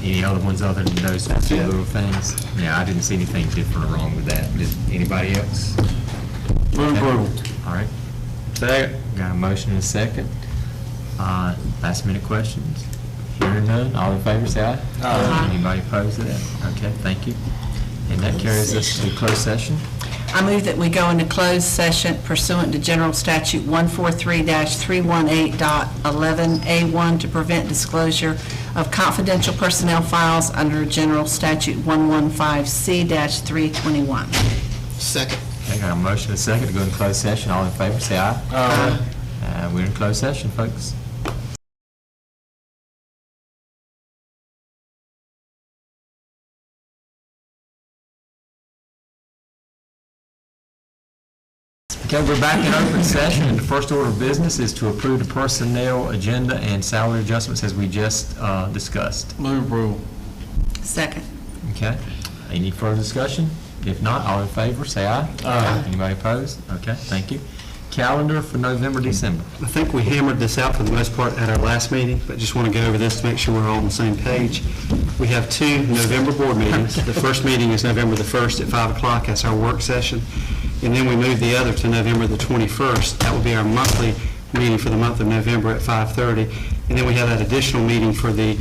[SPEAKER 1] Any other ones other than those few little things? Yeah, I didn't see anything different or wrong with that. Did anybody else?
[SPEAKER 4] Move approval.
[SPEAKER 1] All right. Second. Got a motion and a second. Last minute questions? Hearing none, all in favor say aye. Aye. Anybody opposed to that? Okay, thank you. And that carries us to closed session.
[SPEAKER 3] I move that we go into closed session pursuant to General Statute 143-318.11A1 to prevent disclosure of confidential personnel files under General Statute 115C-321.
[SPEAKER 13] Second.
[SPEAKER 1] Okay, got a motion and a second to go into closed session. All in favor say aye. Aye. We're in closed session, folks. Okay, we're back in open session, and the first order of business is to approve the personnel agenda and salary adjustments as we just discussed.
[SPEAKER 4] Move approval.
[SPEAKER 3] Second.
[SPEAKER 1] Okay. Any further discussion? If not, all in favor, say aye. Aye. Anybody opposed? Okay, thank you. Calendar for November, December.
[SPEAKER 7] I think we hammered this out for the most part at our last meeting, but just want to go over this to make sure we're all on the same page. We have 2 November board meetings. The first meeting is November the 1st at 5 o'clock. That's our work session. And then we move the other to November the 21st. That will be our monthly meeting for the month of November at 5:30. And then we have that additional meeting for the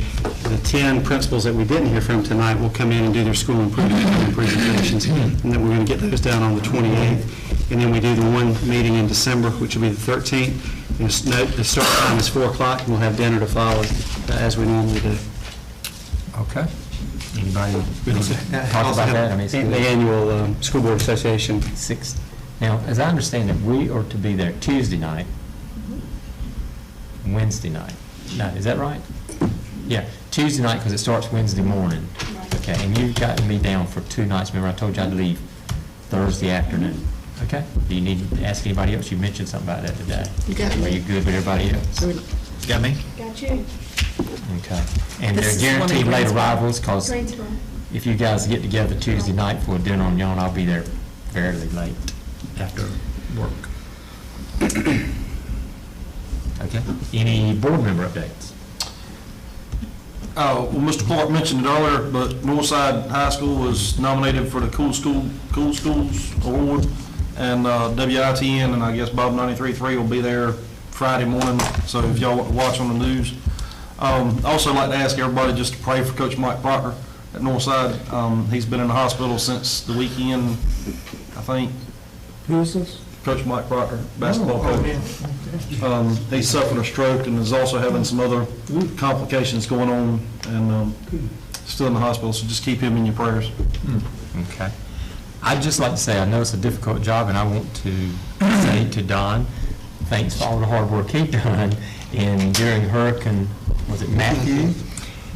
[SPEAKER 7] 10 principals that we didn't hear from tonight will come in and do their school improvement presentations. And then we're going to get those down on the 28th. And then we do the one meeting in December, which will be the 13th. And note, the start time is 4 o'clock, and we'll have dinner to follow as we normally do.
[SPEAKER 1] Okay. Anybody talk about that? I mean,
[SPEAKER 7] the annual School Board Association.
[SPEAKER 1] 6th. Now, as I understand it, we are to be there Tuesday night, Wednesday night. No, is that right? Yeah, Tuesday night because it starts Wednesday morning. Okay, and you've gotten me down for 2 nights. Remember, I told you I'd leave Thursday afternoon. Okay? Do you need to ask anybody else? You mentioned something about that today.
[SPEAKER 9] You got
[SPEAKER 1] Are
[SPEAKER 9] me.
[SPEAKER 1] you good with everybody else?
[SPEAKER 13] Got me?
[SPEAKER 16] Got you.
[SPEAKER 1] Okay. And
[SPEAKER 3] This is
[SPEAKER 1] they're
[SPEAKER 3] one of
[SPEAKER 1] guaranteed
[SPEAKER 3] the
[SPEAKER 1] late
[SPEAKER 3] Greensboro.
[SPEAKER 1] arrivals because
[SPEAKER 16] Greensboro.
[SPEAKER 1] if you guys get together Tuesday night for a dinner on your own, I'll be there fairly late after work. Okay. Any board member updates?
[SPEAKER 4] Well, Mr. Clark mentioned it earlier, but Northside High School was nominated for the Cool Schools Award, and WITN and I guess Bob 93.3 will be there Friday morning, so if y'all watch on the news. Also like to ask everybody just to pray for Coach Mike Proctor at Northside. He's been in the hospital since the weekend, I think.
[SPEAKER 14] Who is this?
[SPEAKER 4] Coach Mike Proctor, basketball coach. He's suffered a stroke and is also having some other complications going on, and still in the hospital, so just keep him in your prayers.
[SPEAKER 1] Okay. I'd just like to say, I know it's a difficult job, and I want to say to Don, thanks for all the hard work he done during Hurricane, was it Matthew?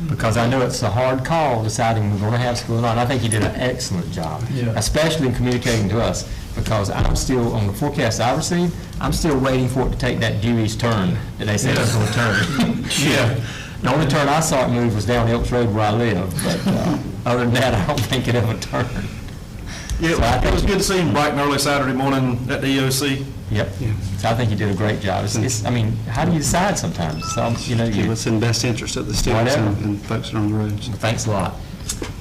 [SPEAKER 1] Because I know it's a hard call deciding we're going to have school or not. I think he did an excellent job, especially in communicating to us, because I'm still, on the forecast I received, I'm still waiting for it to take that due east turn that they said it was going to turn. Yeah. The only turn I saw it move was down Elks Road where I live, but other than that, I don't think it ever turned.
[SPEAKER 4] Yeah,
[SPEAKER 1] So
[SPEAKER 4] it was good to see him bright and early Saturday morning at the EOC.
[SPEAKER 1] Yep. So I think you did a great job. I mean, how do you decide sometimes? So,
[SPEAKER 7] What's in the best interest of the students
[SPEAKER 1] Whatever.
[SPEAKER 7] and folks that are on the roads.
[SPEAKER 1] Thanks a lot.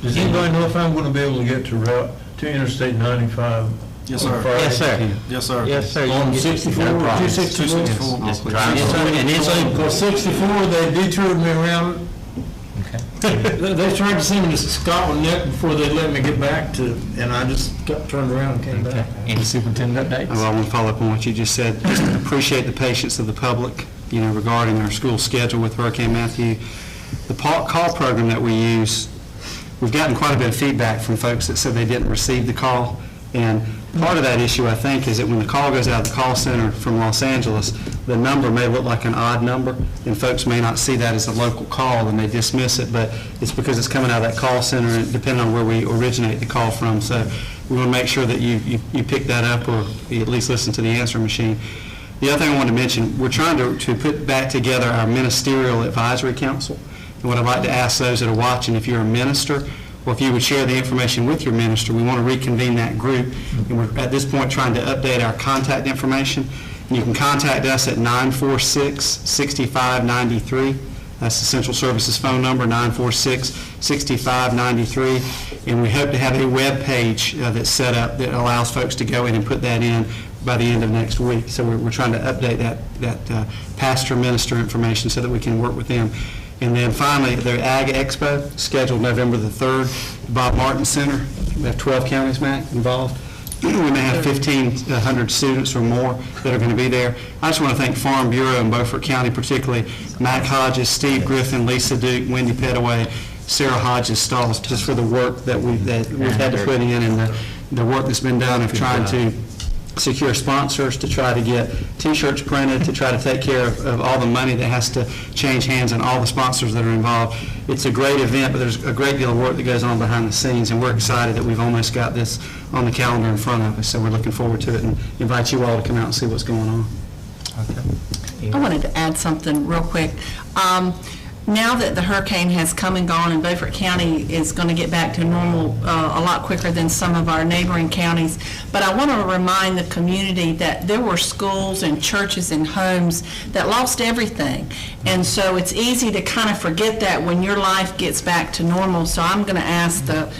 [SPEAKER 14] Does anybody know if I'm going to be able to get to Interstate 95?
[SPEAKER 4] Yes, sir.
[SPEAKER 14] on Friday?
[SPEAKER 1] Yes, sir.
[SPEAKER 4] Yes, sir.
[SPEAKER 1] Yes, sir.
[SPEAKER 14] On 64,
[SPEAKER 1] No problem.
[SPEAKER 14] 264?
[SPEAKER 1] Just drive
[SPEAKER 14] Yes, sir.
[SPEAKER 1] in.
[SPEAKER 14] And it's because 64, they detoured me around.
[SPEAKER 1] Okay.
[SPEAKER 14] They tried to send me to Scotland Neck before they let me get back to, and I just got turned around and came
[SPEAKER 1] Okay.
[SPEAKER 14] back.
[SPEAKER 1] Any superintendent updates?
[SPEAKER 7] Well, I want to follow up on what you just said. Just appreciate the patience of the public, regarding our school schedule with Hurricane Matthew. The call program that we use, we've gotten quite a bit of feedback from folks that said they didn't receive the call. And part of that issue, I think, is that when the call goes out of the call center from Los Angeles, the number may look like an odd number, and folks may not see that as a local call, and they dismiss it, but it's because it's coming out of that call center, and depending on where we originate the call from. So we want to make sure that you pick that up or you at least listen to the answering machine. The other thing I wanted to mention, we're trying to put back together our ministerial advisory council. And what I'd like to ask those that are watching, if you're a minister, or if you would share the information with your minister, we want to reconvene that group. And we're at this point trying to update our contact information. And you can contact us at 946-6593. That's the Central Services phone number, 946-6593. And we hope to have a web page that's set up that allows folks to go in and put that in by the end of next week. So we're trying to update that pastor minister information so that we can work with them. And then finally, the Ag Expo, scheduled November the 3rd, Bob Martin Center. We have 12 counties, Mac, involved. We may have 1,500 students or more that are going to be there. I just want to thank Farm Bureau in Beaufort County, particularly Mac Hodges, Steve Griffin, Lisa Duke, Wendy Pettaway, Sarah Hodges Stalls, just for the work that we've had to put in and the work that's been done of trying to secure sponsors, to try to get T-shirts printed, to try to take care of all the money that has to change hands and all the sponsors that are involved. It's a great event, but there's a great deal of work that goes on behind the scenes, and we're excited that we've almost got this on the calendar in front of us, so we're looking forward to it and invite you all to come out and see what's going on.
[SPEAKER 3] I wanted to add something real quick. Now that the hurricane has come and gone and Beaufort County is going to get back to normal a lot quicker than some of our neighboring counties, but I want to remind the community that there were schools and churches and homes that lost everything. And so it's easy to kind of forget that when your life gets back to normal. So I'm going to ask the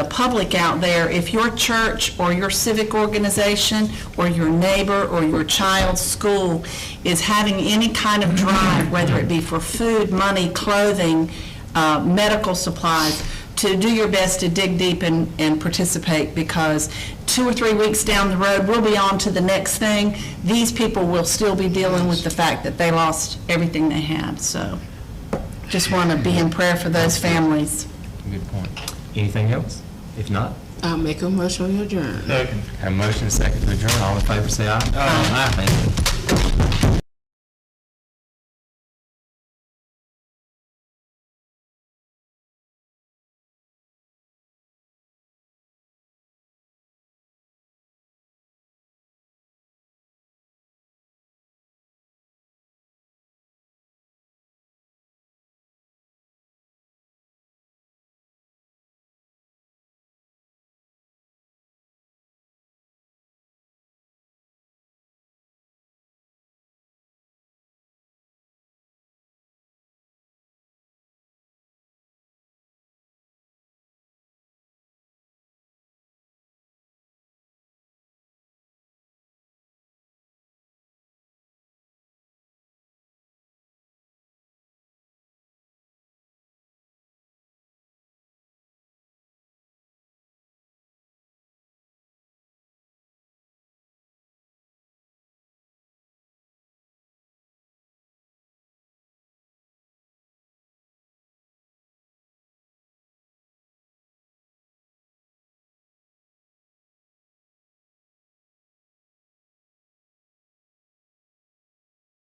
[SPEAKER 3] public out there, if your church or your civic organization or your neighbor or your child's school is having any kind of drive, whether it be for food, money, clothing, medical supplies, to do your best to dig deep and participate, because 2 or 3 weeks down the road, we'll be on to the next thing. These people will still be dealing with the fact that they lost everything they had. So just want to be in prayer for those families.
[SPEAKER 1] Good point. Anything else? If not,
[SPEAKER 6] I'll make a motion to adjourn.
[SPEAKER 1] have a motion and a second to adjourn. All in favor say aye. Aye. Thank you.